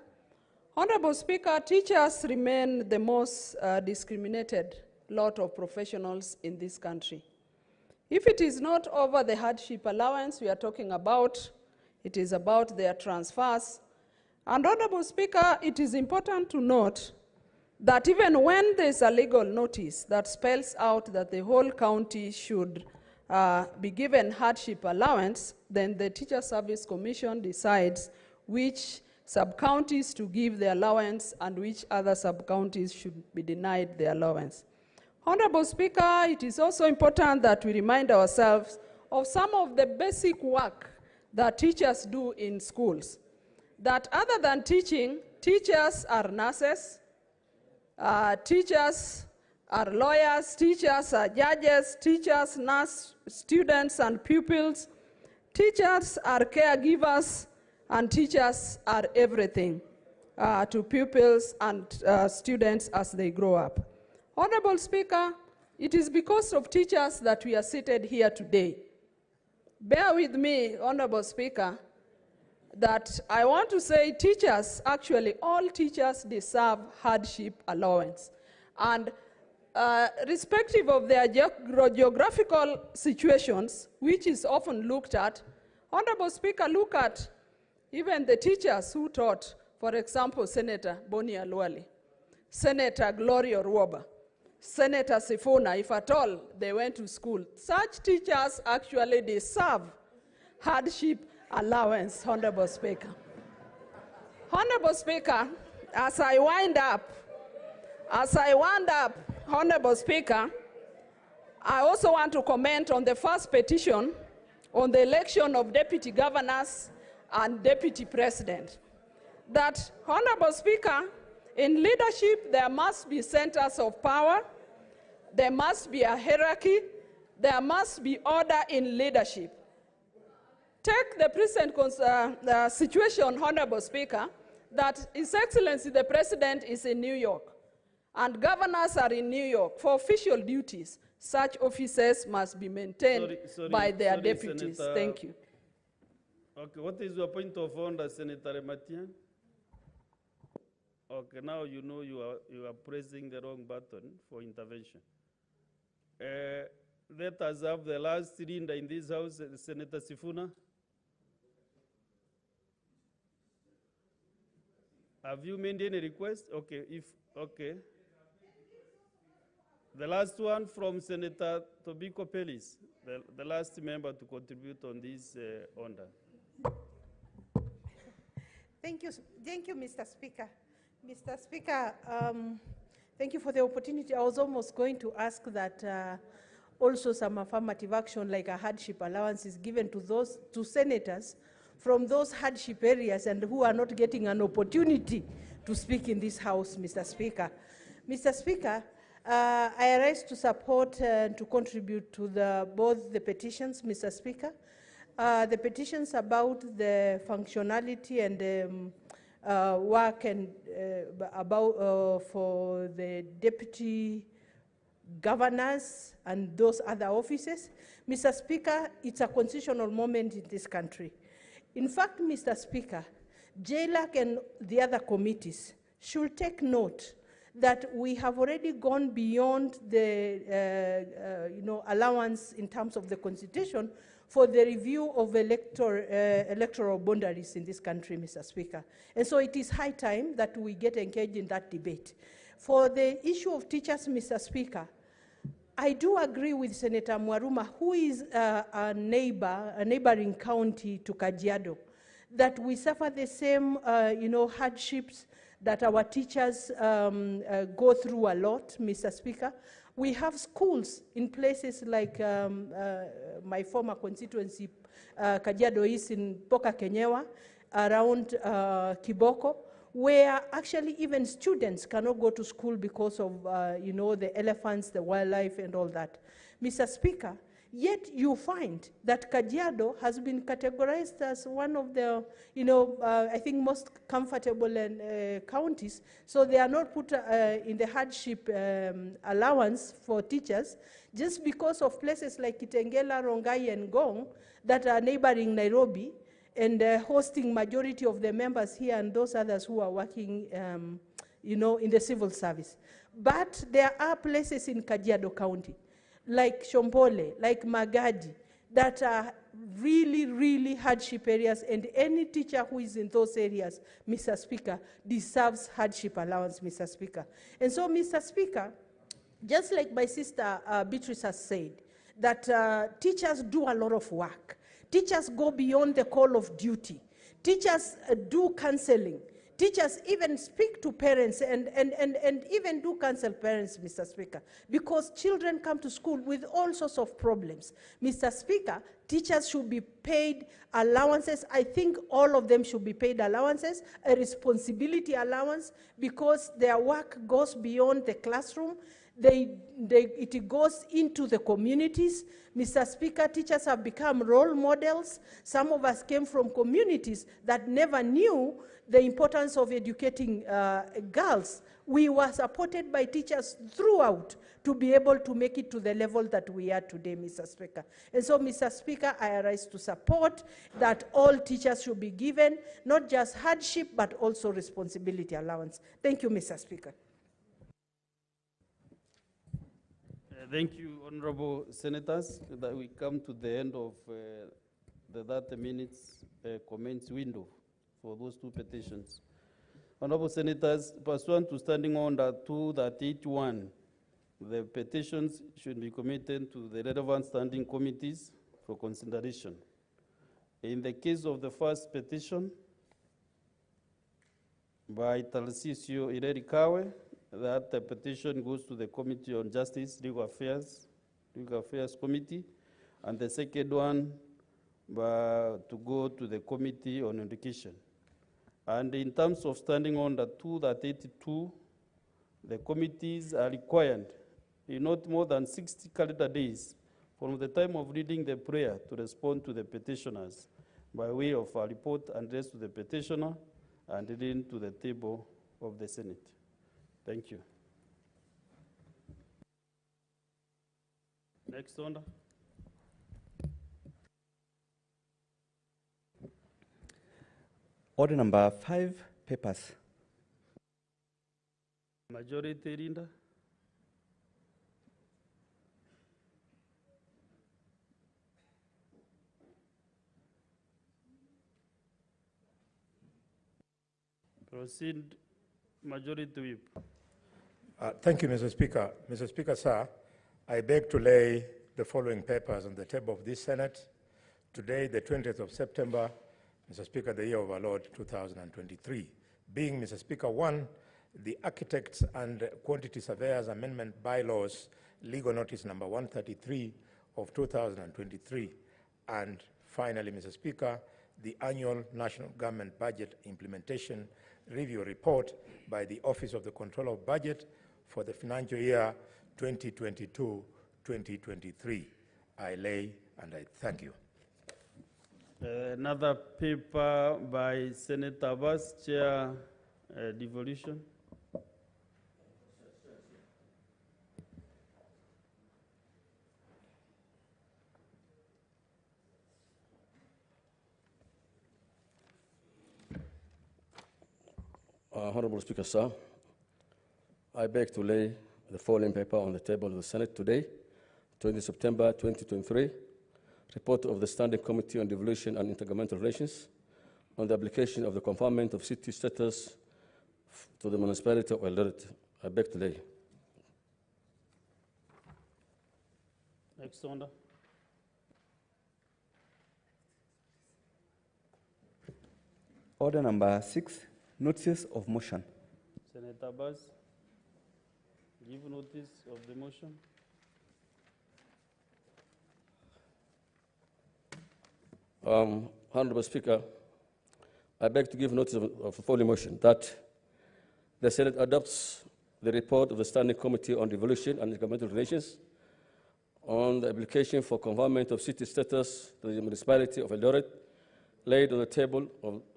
S14: Honorable Speaker, teachers remain the most discriminated lot of professionals in this country. If it is not over the hardship allowance we are talking about, it is about their transfers. And Honorable Speaker, it is important to note that even when there's a legal notice that spells out that the whole county should be given hardship allowance, then the Teacher Service Commission decides which sub-counties to give the allowance and which other sub-counties should be denied the allowance. Honorable Speaker, it is also important that we remind ourselves of some of the basic work that teachers do in schools. That other than teaching, teachers are nurses, teachers are lawyers, teachers are judges, teachers nurse students and pupils, teachers are caregivers, and teachers are everything to pupils and students as they grow up. Honorable Speaker, it is because of teachers that we are seated here today. Bear with me, Honorable Speaker, that I want to say teachers, actually all teachers deserve hardship allowance. And respective of their geographical situations, which is often looked at, Honorable Speaker, look at even the teachers who taught, for example, Senator Boni Alwali, Senator Gloria Ruoba, Senator Sifuna, if at all they went to school. Such teachers actually deserve hardship allowance, Honorable Speaker. Honorable Speaker, as I wind up, Honorable Speaker, I also want to comment on the first petition on the election of deputy governors and deputy president. That, Honorable Speaker, in leadership there must be centers of power, there must be a hierarchy, there must be order in leadership. Take the present situation, Honorable Speaker, that His Excellency the President is in New York and governors are in New York for official duties. Such offices must be maintained by their deputies. Senator, thank you.
S1: Okay, what is your point of order, Senator Matian? Okay, now you know you are pressing the wrong button for intervention. Let us have the last reader in this house, Senator Sifuna. Have you made any request? Okay, okay. The last one from Senator Tobiko Pelis, the last member to contribute on this order.
S15: Thank you, Mr. Speaker. Mr. Speaker, thank you for the opportunity. I was almost going to ask that also some affirmative action like a hardship allowance is given to senators from those hardship areas and who are not getting an opportunity to speak in this House, Mr. Speaker. Mr. Speaker, I arise to support and to contribute to both the petitions, Mr. Speaker. The petitions about the functionality and work and for the deputy governors and those other offices. Mr. Speaker, it's a constitutional moment in this country. In fact, Mr. Speaker, JLAC and the other committees should take note that we have already gone beyond the allowance in terms of the Constitution for the review of electoral boundaries in this country, Mr. Speaker. And so it is high time that we get engaged in that debate. For the issue of teachers, Mr. Speaker, I do agree with Senator Mwaruma, who is a neighboring county to Kajiado, that we suffer the same hardships that our teachers go through a lot, Mr. Speaker. We have schools in places like my former constituency, Kajiado East in Poka Kenyewa, around Kiboko, where actually even students cannot go to school because of the elephants, the wildlife, and all that. Mr. Speaker, yet you find that Kajiado has been categorized as one of the, I think most comfortable counties, so they are not put in the hardship allowance for teachers just because of places like Kitengela, Rongai, and Gong that are neighboring Nairobi, and hosting majority of the members here and those others who are working, in the civil service. But there are places in Kajiado County, like Shombole, like Magadi, that are really, really hardship areas, and any teacher who is in those areas, Mr. Speaker, deserves hardship allowance, Mr. Speaker. And so, Mr. Speaker, just like my sister Beatrice has said, that teachers do a lot of work. Teachers go beyond the call of duty. Teachers do counseling. Teachers even speak to parents and even do counsel parents, Mr. Speaker, because children come to school with all sorts of problems. Mr. Speaker, teachers should be paid allowances. I think all of them should be paid allowances, a responsibility allowance, because their work goes beyond the classroom. It goes into the communities. Mr. Speaker, teachers have become role models. Some of us came from communities that never knew the importance of educating girls. We were supported by teachers throughout to be able to make it to the level that we are today, Mr. Speaker. And so, Mr. Speaker, I arise to support that all teachers should be given not just hardship, but also responsibility allowance. Thank you, Mr. Speaker.
S1: Thank you, honorable senators. That we come to the end of the 30 minutes comments window for those two petitions. Honorable senators, pursuant to Standing Order 2-81, the petitions should be committed to the relevant standing committees for consideration. In the case of the first petition by Tarcisio Ireri Kawe, that the petition goes to the Committee on Justice, Legal Affairs Committee, and the second one to go to the Committee on Education. And in terms of Standing Order 2-82, the committees are required in not more than 60 calendar days from the time of reading the prayer to respond to the petitioners by way of a report addressed to the petitioner and reading to the table of the Senate. Thank you. Next order.
S16: Order number 5, papers.
S1: Majority Linda. Proceed, Majority Whip.
S11: Thank you, Mr. Speaker. Mr. Speaker, sir, I beg to lay the following papers on the table of this Senate. Today, the 20th of September, Mr. Speaker, the year of our Lord 2023. Being, Mr. Speaker, 1, the Architects and Quantity Surveyors Amendment Bylaws, legal notice number 133 of 2023. And finally, Mr. Speaker, the annual National Government Budget Implementation Review Report by the Office of the Controller of Budget for the financial year 2022-2023. I lay and I thank you.
S1: Another paper by Senator Abbas, Chair, devolution.
S17: Honorable Speaker, sir, I beg to lay the following paper on the table of the Senate today, 20 September 2023, report of the Standing Committee on Devolution and Intergovernmental Relations on the application of the conferment of city status to the municipality of Eldoret. I beg to lay.
S1: Next order.
S16: Order number 6, notices of motion.
S1: Senator Baz, give notice of the motion.
S17: Honorable Speaker, I beg to give notice of the following motion that the Senate adopts the report of the Standing Committee on Devolution and Intergovernmental Relations on the application for conferment of city status to the municipality of Eldoret, laid on the table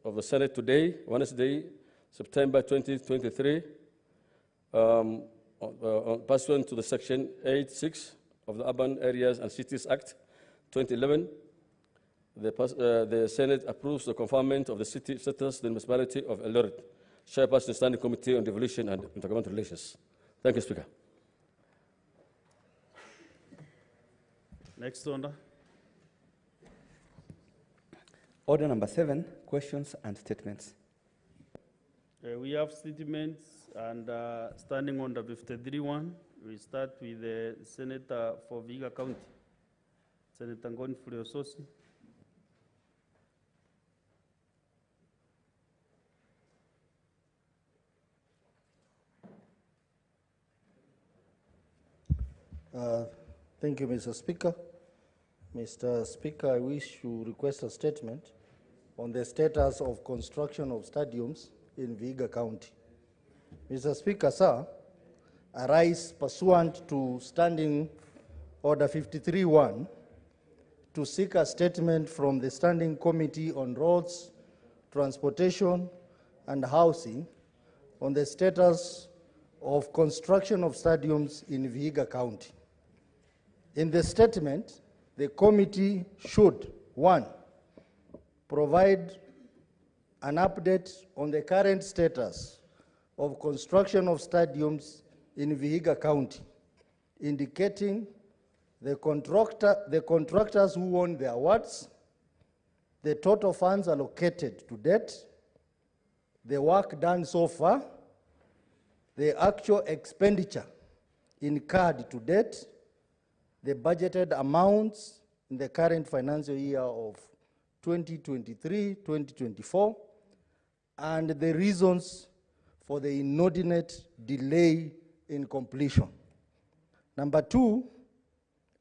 S17: of the Senate today, Wednesday, September 2023, pursuant to the Section 8(6) of the Urban Areas and Cities Act 2011. The Senate approves the conferment of the city status to the municipality of Eldoret. Chairperson, Standing Committee on Devolution and Intergovernmental Relations. Thank you, Speaker.
S1: Next order.
S16: Order number 7, questions and statements.
S1: We have statements and standing under 53(1. We start with the Senator for Vihiga County, Senator Ngoni Fuliososi.
S3: Thank you, Mr. Speaker. Mr. Speaker, I wish to request a statement on the status of construction of stadiums in Vihiga County. Mr. Speaker, sir, I rise pursuant to Standing Order 53(1 to seek a statement from the Standing Committee on Roads, Transportation and Housing on the status of construction of stadiums in Vihiga County. In the statement, the committee should, 1, provide an update on the current status of construction of stadiums in Vihiga County, indicating the contractors who won the awards, the total funds allocated to date, the work done so far, the actual expenditure incurred to date, the budgeted amounts in the current financial year of 2023-2024, and the reasons for the inordinate delay in completion. Number 2,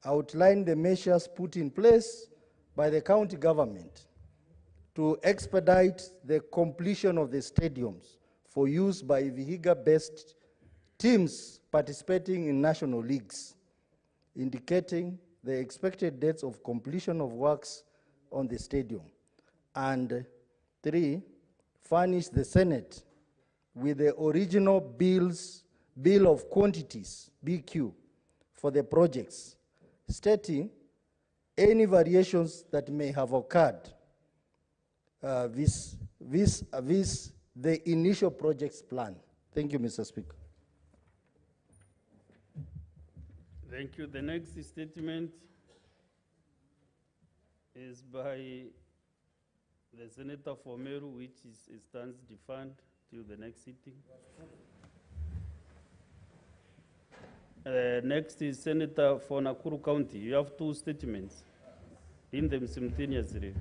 S3: outline the measures put in place by the county government to expedite the completion of the stadiums for use by Vihiga-based teams participating in national leagues, indicating the expected dates of completion of works on the stadium. And 3, furnish the Senate with the original bill of quantities, BQ, for the projects, stating any variations that may have occurred vis the initial project's plan. Thank you, Mr. Speaker.
S1: Thank you. The next statement is by the Senator for Meru, which stands deferred till the next sitting. Next is Senator for Nakuru County. You have 2 statements. In them simultaneously.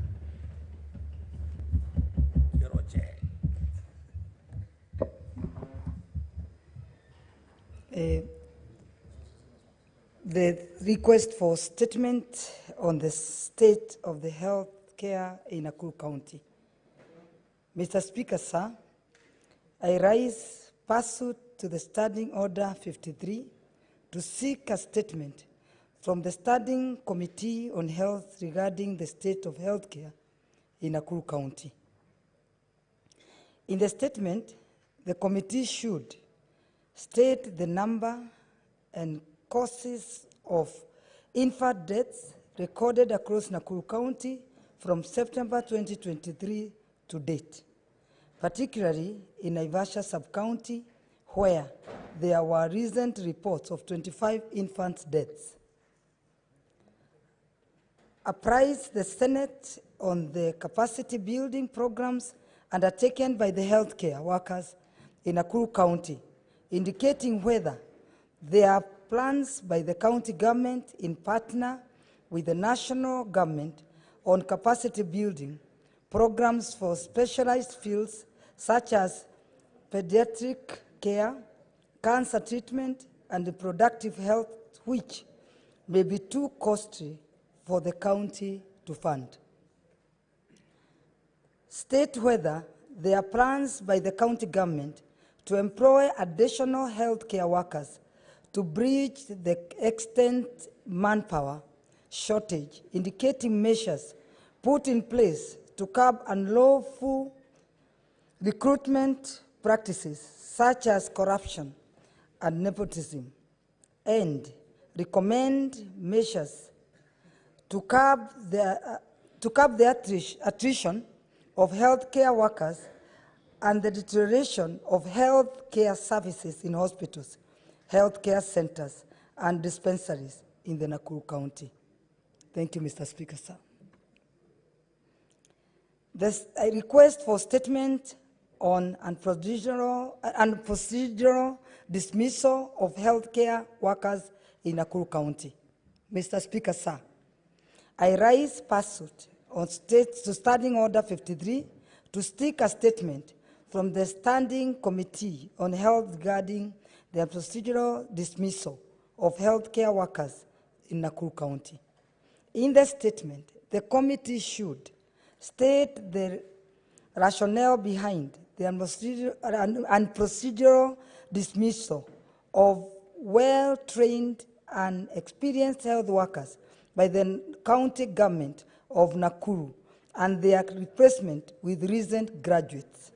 S13: The request for statement on the state of the health care in Nakuru County. Mr. Speaker, sir, I rise pursuant to the Standing Order 53 to seek a statement from the Standing Committee on Health regarding the state of health care in Nakuru County. In the statement, the committee should state the number and causes of infant deaths recorded across Nakuru County from September 2023 to date, particularly in Naivasha sub-county, where there were recent reports of 25 infant deaths. Apprise the Senate on the capacity building programs undertaken by the healthcare workers in Nakuru County, indicating whether there are plans by the county government in partner with the national government on capacity building programs for specialized fields such as pediatric care, cancer treatment, and reproductive health, which may be too costly for the county to fund. State whether there are plans by the county government to employ additional healthcare workers to bridge the extent manpower shortage, indicating measures put in place to curb unlawful recruitment practices such as corruption and nepotism, and recommend measures to curb the attrition of healthcare workers and the deterioration of healthcare services in hospitals, healthcare centers, and dispensaries in the Nakuru County. Thank you, Mr. Speaker, sir. This a request for statement on procedural dismissal of healthcare workers in Nakuru County. Mr. Speaker, sir, I rise pursuant on Standing Order 53 to seek a statement from the Standing Committee on Health regarding the procedural dismissal of healthcare workers in Nakuru County. In the statement, the committee should state the rationale behind the procedural dismissal of well-trained and experienced health workers by the county government of Nakuru and their replacement with recent graduates,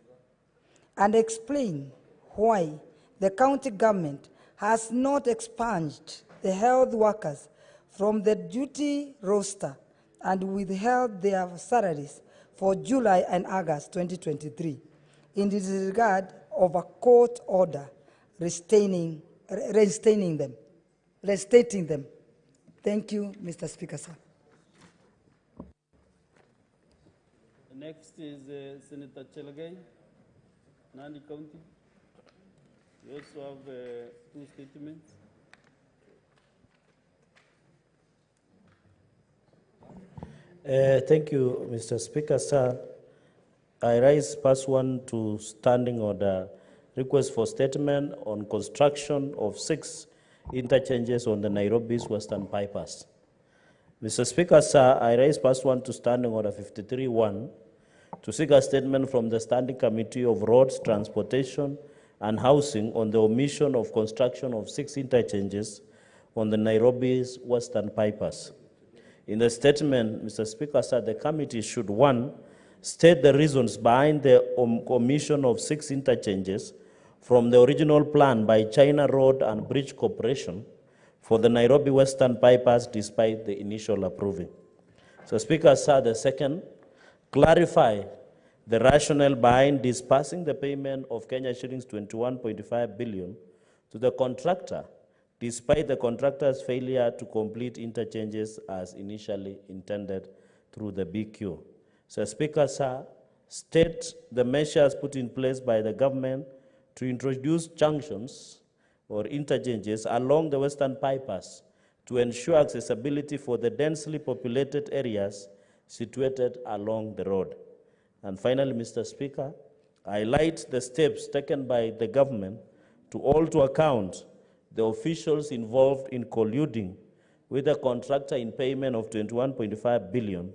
S13: and explain why the county government has not expunged the health workers from the duty roster and withheld their salaries for July and August 2023 in disregard of a court order restating them. Thank you, Mr. Speaker, sir.
S1: Next is Senator Chelagay, Nandi County. We also have two statements.
S6: Thank you, Mr. Speaker, sir. I rise pursuant to Standing Order request for statement on construction of 6 interchanges on the Nairobi's Western Bypass. Mr. Speaker, sir, I rise pursuant to Standing Order 53-1 to seek a statement from the Standing Committee of Roads, Transportation, and Housing on the omission of construction of 6 interchanges on the Nairobi's Western Bypass. In the statement, Mr. Speaker, sir, the committee should, 1, state the reasons behind the omission of 6 interchanges from the original plan by China Road and Bridge Corporation for the Nairobi Western Bypass despite the initial approval. So, Speaker, sir, the second, clarify the rationale behind dispersing the payment of Kenya shillings 21.5 billion to the contractor despite the contractor's failure to complete interchanges as initially intended through the BQ. So, Speaker, sir, state the measures put in place by the government to introduce junctions or interchanges along the Western Bypass to ensure accessibility for the densely populated areas situated along the road. And finally, Mr. Speaker, I highlight the steps taken by the government to hold to account the officials involved in colluding with the contractor in payment of 21.5 billion,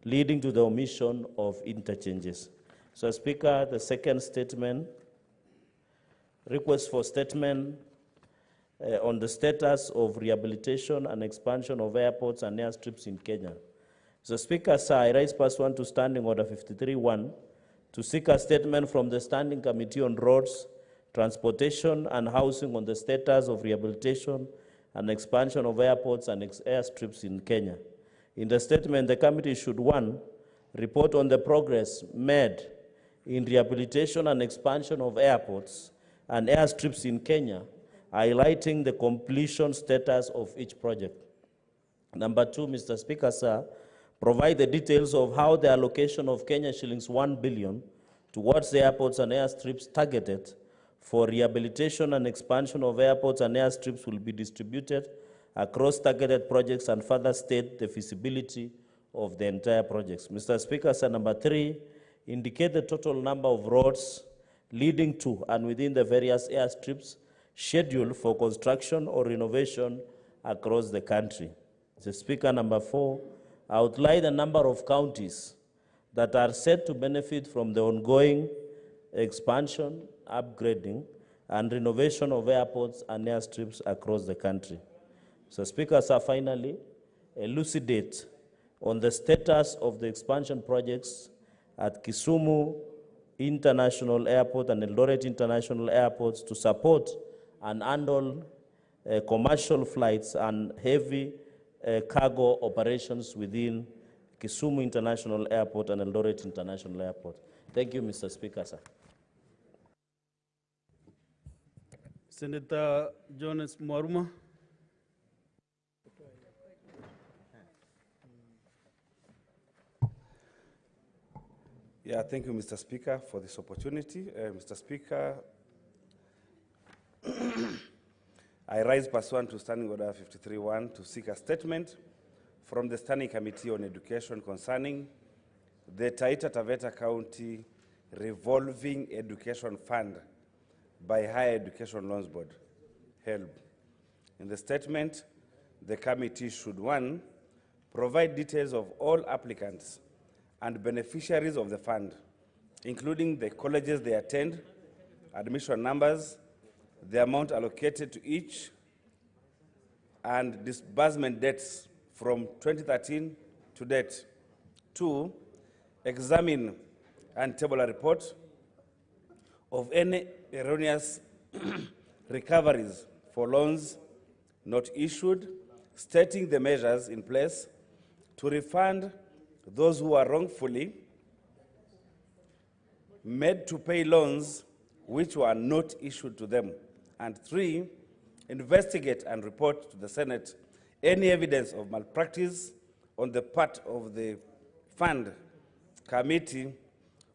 S6: leading to the omission of interchanges. So, Speaker, the second statement, request for statement on the status of rehabilitation and expansion of airports and airstrips in Kenya. So, Speaker, sir, I rise pursuant to Standing Order 53-1 to seek a statement from the Standing Committee on Roads, Transportation, and Housing on the status of rehabilitation and expansion of airports and airstrips in Kenya. In the statement, the committee should, 1, report on the progress made in rehabilitation and expansion of airports and airstrips in Kenya, highlighting the completion status of each project. Number 2, Mr. Speaker, sir, provide the details of how the allocation of Kenya shillings 1 billion towards the airports and airstrips targeted for rehabilitation and expansion of airports and airstrips will be distributed across targeted projects, and further state the feasibility of the entire projects. Mr. Speaker, sir, number 3, indicate the total number of roads leading to and within the various airstrips scheduled for construction or renovation across the country. Mr. Speaker, number 4, outline the number of counties that are set to benefit from the ongoing expansion, upgrading, and renovation of airports and airstrips across the country. So, Speaker, sir, finally, elucidate on the status of the expansion projects at Kisumu International Airport and Eldoret International Airports to support and handle commercial flights and heavy cargo operations within Kisumu International Airport and Eldoret International Airport. Thank you, Mr. Speaker, sir.
S1: Senator Jonas Mwaruma.
S2: Yeah, thank you, Mr. Speaker, for this opportunity. Mr. Speaker, I rise pursuant to Standing Order 53.1 to seek a statement from the Standing Committee on Education concerning the Taita Taveta County Revolving Education Fund by Higher Education Loans Board, HELB. In the statement, the committee should, 1, provide details of all applicants and beneficiaries of the fund, including the colleges they attend, admission numbers, the amount allocated to each, and disbursement dates from 2013 to date. 2, examine and table a report of any erroneous recoveries for loans not issued, stating the measures in place to refund those who are wrongfully made to pay loans which were not issued to them. And 3, investigate and report to the Senate any evidence of malpractice on the part of the fund committee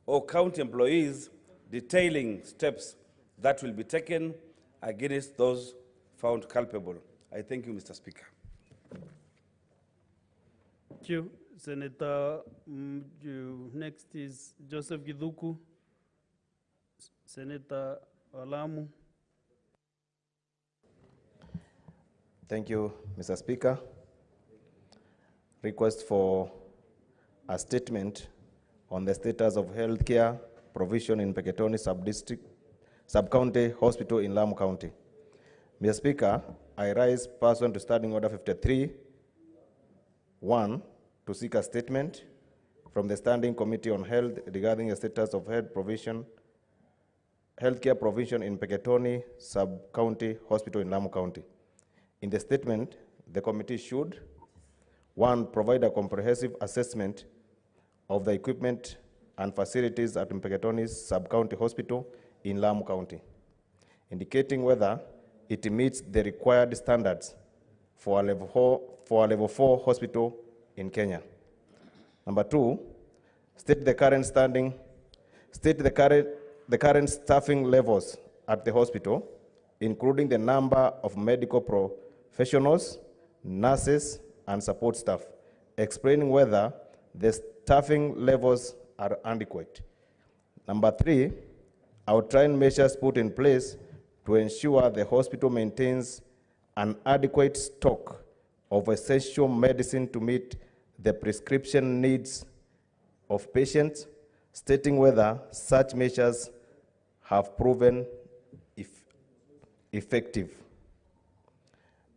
S2: or county employees, detailing steps that will be taken against those found culpable. I thank you, Mr. Speaker.
S1: Thank you, Senator. Next is Joseph Githuku, Senator Alamu.
S9: Thank you, Mr. Speaker. Request for a statement on the status of healthcare provision in Peketoni Sub-County Hospital in Lamu County. Mr. Speaker, I rise pursuant to Standing Order 53.1 to seek a statement from the Standing Committee on Health regarding the status of healthcare provision in Peketoni Sub-County Hospital in Lamu County. In the statement, the committee should, 1, provide a comprehensive assessment of the equipment and facilities at Peketoni Sub-County Hospital in Lamu County, indicating whether it meets the required standards for a level 4 hospital in Kenya. Number 2, state the current staffing levels at the hospital, including the number of medical professionals, nurses, and support staff, explaining whether the staffing levels are adequate. Number 3, outline measures put in place to ensure the hospital maintains an adequate stock of essential medicine to meet the prescription needs of patients, stating whether such measures have proven effective.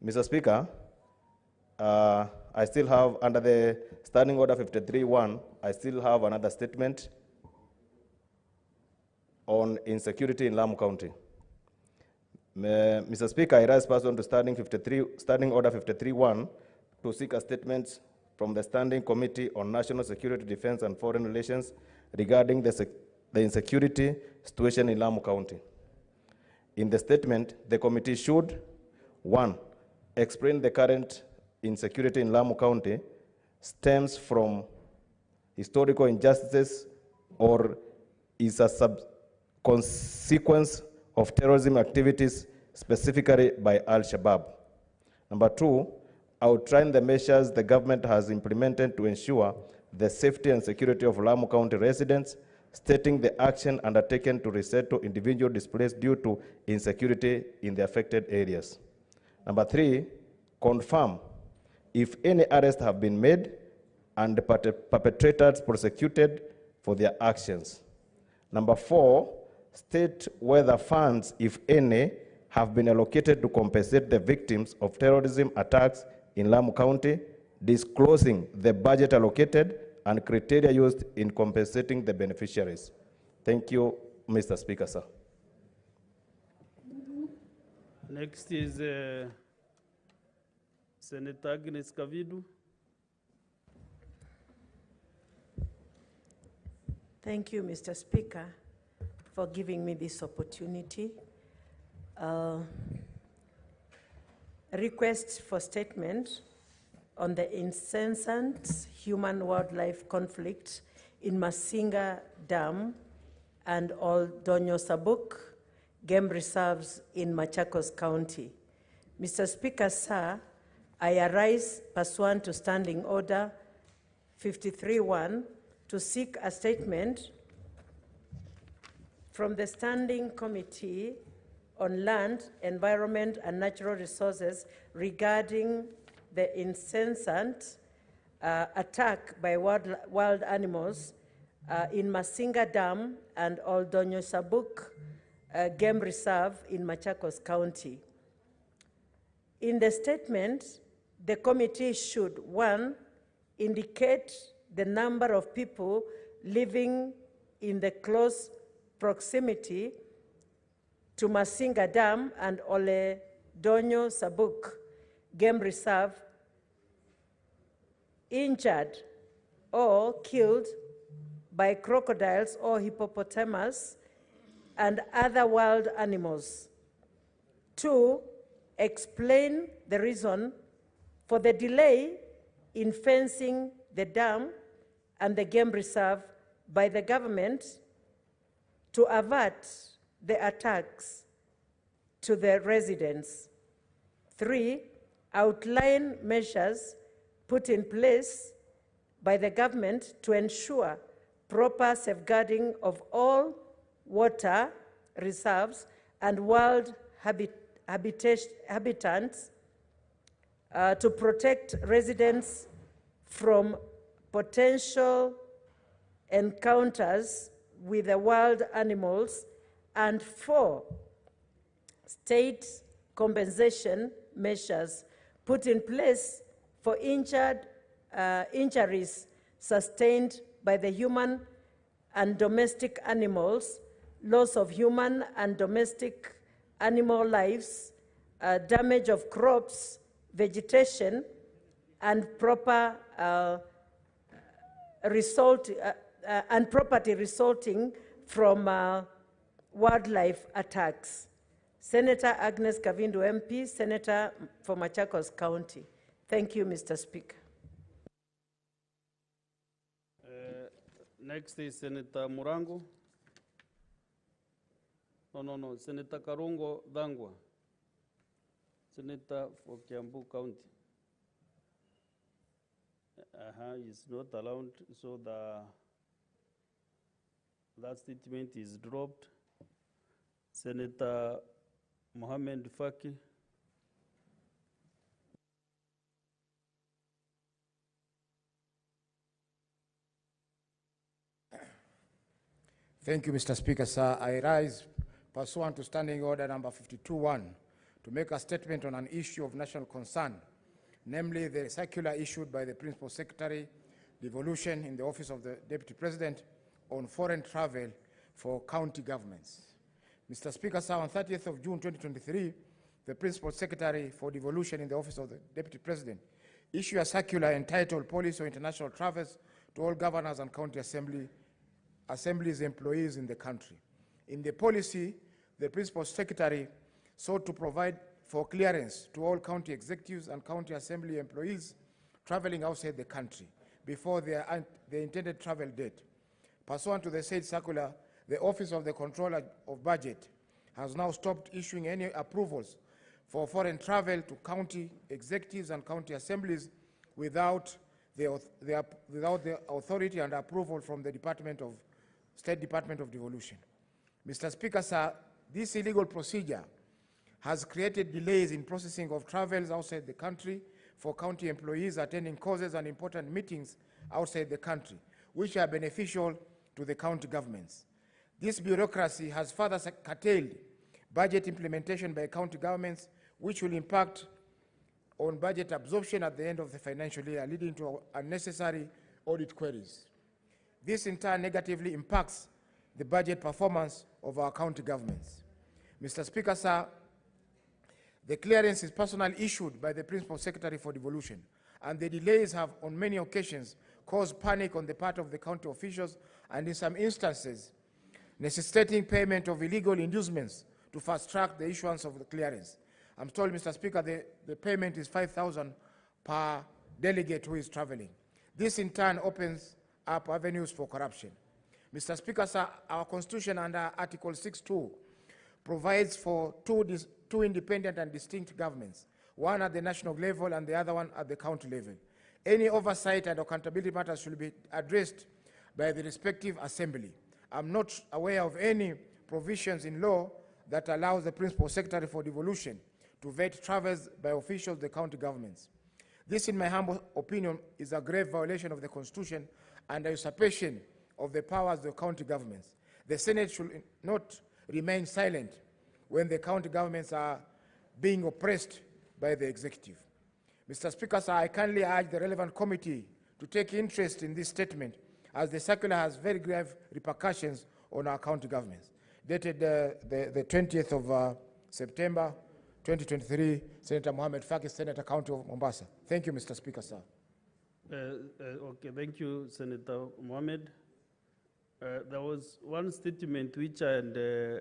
S9: Mr. Speaker, I still have, under the Standing Order 53.1, I still have another statement on insecurity in Lamu County. Mr. Speaker, I rise pursuant to Standing Order 53.1 to seek a statement from the Standing Committee on National Security, Defense, and Foreign Relations regarding the
S18: the insecurity situation in Lamu County. In the statement, the committee should, 1, explain the current insecurity in Lamu County stems from historical injustices or is a consequence of terrorism activities, specifically by Al-Shabaab. Number 2, outline the measures the government has implemented to ensure the safety and security of Lamu County residents, stating the action undertaken to resettle individuals displaced due to insecurity in the affected areas. Number 3, confirm if any arrests have been made and the perpetrators prosecuted for their actions. Number 4, state whether funds, if any, have been allocated to compensate the victims of terrorism attacks in Lamu County, disclosing the budget allocated and criteria used in compensating the beneficiaries. Thank you, Mr. Speaker, sir.
S1: Next is Senator Agnes Kavidu.
S19: Thank you, Mr. Speaker, for giving me this opportunity. Request for statement on the incessant human-wildlife conflict in Masinga Dam and Old Donyo Sabuk game reserves in Machakos County. Mr. Speaker, sir, I arise pursuant to Standing Order 53-1 to seek a statement from the Standing Committee on Land, Environment and Natural Resources regarding the incessant attack by wild animals in Masinga Dam and Old Donyo Sabuk Game Reserve in Machakos County. In the statement, the committee should, 1, indicate the number of people living in the close proximity to Masinga Dam and Ole Donyo Sabuk Game Reserve injured or killed by crocodiles or hippopotamus and other wild animals. 2, explain the reason for the delay in fencing the dam and the game reserve by the government to avert the attacks to the residents. 3, outline measures put in place by the government to ensure proper safeguarding of all water reserves and wild habitats to protect residents from potential encounters with the wild animals, and 4, state compensation measures put in place for injuries sustained by the human and domestic animals, loss of human and domestic animal lives, damage of crops, vegetation, and property resulting from wildlife attacks. Senator Agnes Kavindu MP, Senator for Machakos County. Thank you, Mr. Speaker.
S1: Next is Senator Murango. No, Senator Karungo Dangwa, Senator for Kiambu County. Is not allowed, so that statement is dropped. Senator Mohammed Faki.
S11: Thank you, Mr. Speaker, sir. I rise pursuant to Standing Order number 52-1 to make a statement on an issue of national concern, namely the circular issued by the Principal Secretary, Devolution in the Office of the Deputy President on foreign travel for county governments. Mr. Speaker, sir, on 30th of June 2023, the Principal Secretary for Devolution in the Office of the Deputy President issued a circular entitled Policy on International Travels to all governors and county assembly assemblies employees in the country. In the policy, the Principal Secretary sought to provide for clearance to all county executives and county assembly employees traveling outside the country before their intended travel date. Pursuant to the said circular, the Office of the Controller of Budget has now stopped issuing any approvals for foreign travel to county executives and county assemblies without the authority and approval from the State Department of Devolution. Mr. Speaker, sir, this illegal procedure has created delays in processing of travels outside the country for county employees attending causes and important meetings outside the country, which are beneficial to the county governments. This bureaucracy has further curtailed budget implementation by county governments, which will impact on budget absorption at the end of the financial year, leading to unnecessary audit queries. This in turn negatively impacts the budget performance of our county governments. Mr. Speaker, sir, the clearance is personally issued by the Principal Secretary for Devolution, and the delays have on many occasions caused panic on the part of the county officials and in some instances necessitating payment of illegal inducements to fast-track the issuance of the clearance. I'm told, Mr. Speaker, the payment is 5,000 per delegate who is traveling. This in turn opens up avenues for corruption. Mr. Speaker, sir, our Constitution under Article 6.2 provides for two independent and distinct governments, one at the national level and the other one at the county level. Any oversight and accountability matters should be addressed by the respective assembly. I'm not aware of any provisions in law that allows the Principal Secretary for Devolution to vet travels by officials of the county governments. This, in my humble opinion, is a grave violation of the Constitution and a usurpation of the powers of the county governments. The Senate should not remain silent when the county governments are being oppressed by the executive. Mr. Speaker, sir, I kindly urge the relevant committee to take interest in this statement, as the circular has very grave repercussions on our county governments. Dated the 20th of September 2023, Senator Mohammed Faki, Senator County of Mombasa. Thank you, Mr. Speaker, sir.
S1: Okay, thank you, Senator Mohammed. There was one statement which I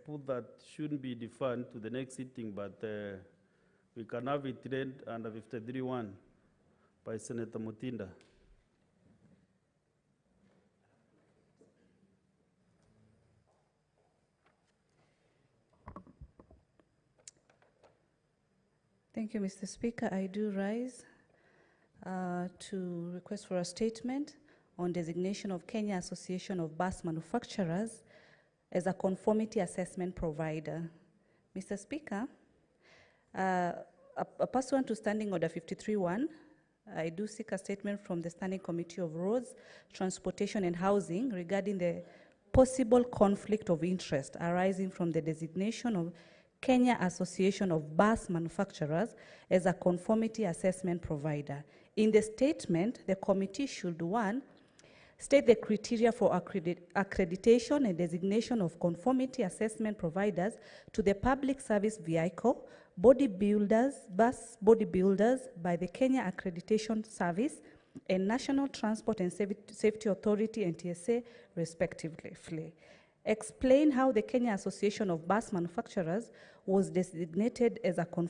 S1: put that shouldn't be deferred to the next sitting, but we can have it read under 53.1 by Senator Mutinda.
S20: Thank you, Mr. Speaker. I do rise to request for a statement on designation of Kenya Association of Bus Manufacturers as a conformity assessment provider. Mr. Speaker, pursuant to Standing Order 53.1, I do seek a statement from the Standing Committee of Roads, Transportation and Housing regarding the possible conflict of interest arising from the designation of Kenya Association of Bus Manufacturers as a conformity assessment provider. In the statement, the committee should, one, state the criteria for accreditation and designation of conformity assessment providers to the public service vehicle, bodybuilders, bus bodybuilders by the Kenya Accreditation Service and National Transport and Safety Authority, NTSA, respectively. Explain how the Kenya Association of Bus Manufacturers was designated as a conformity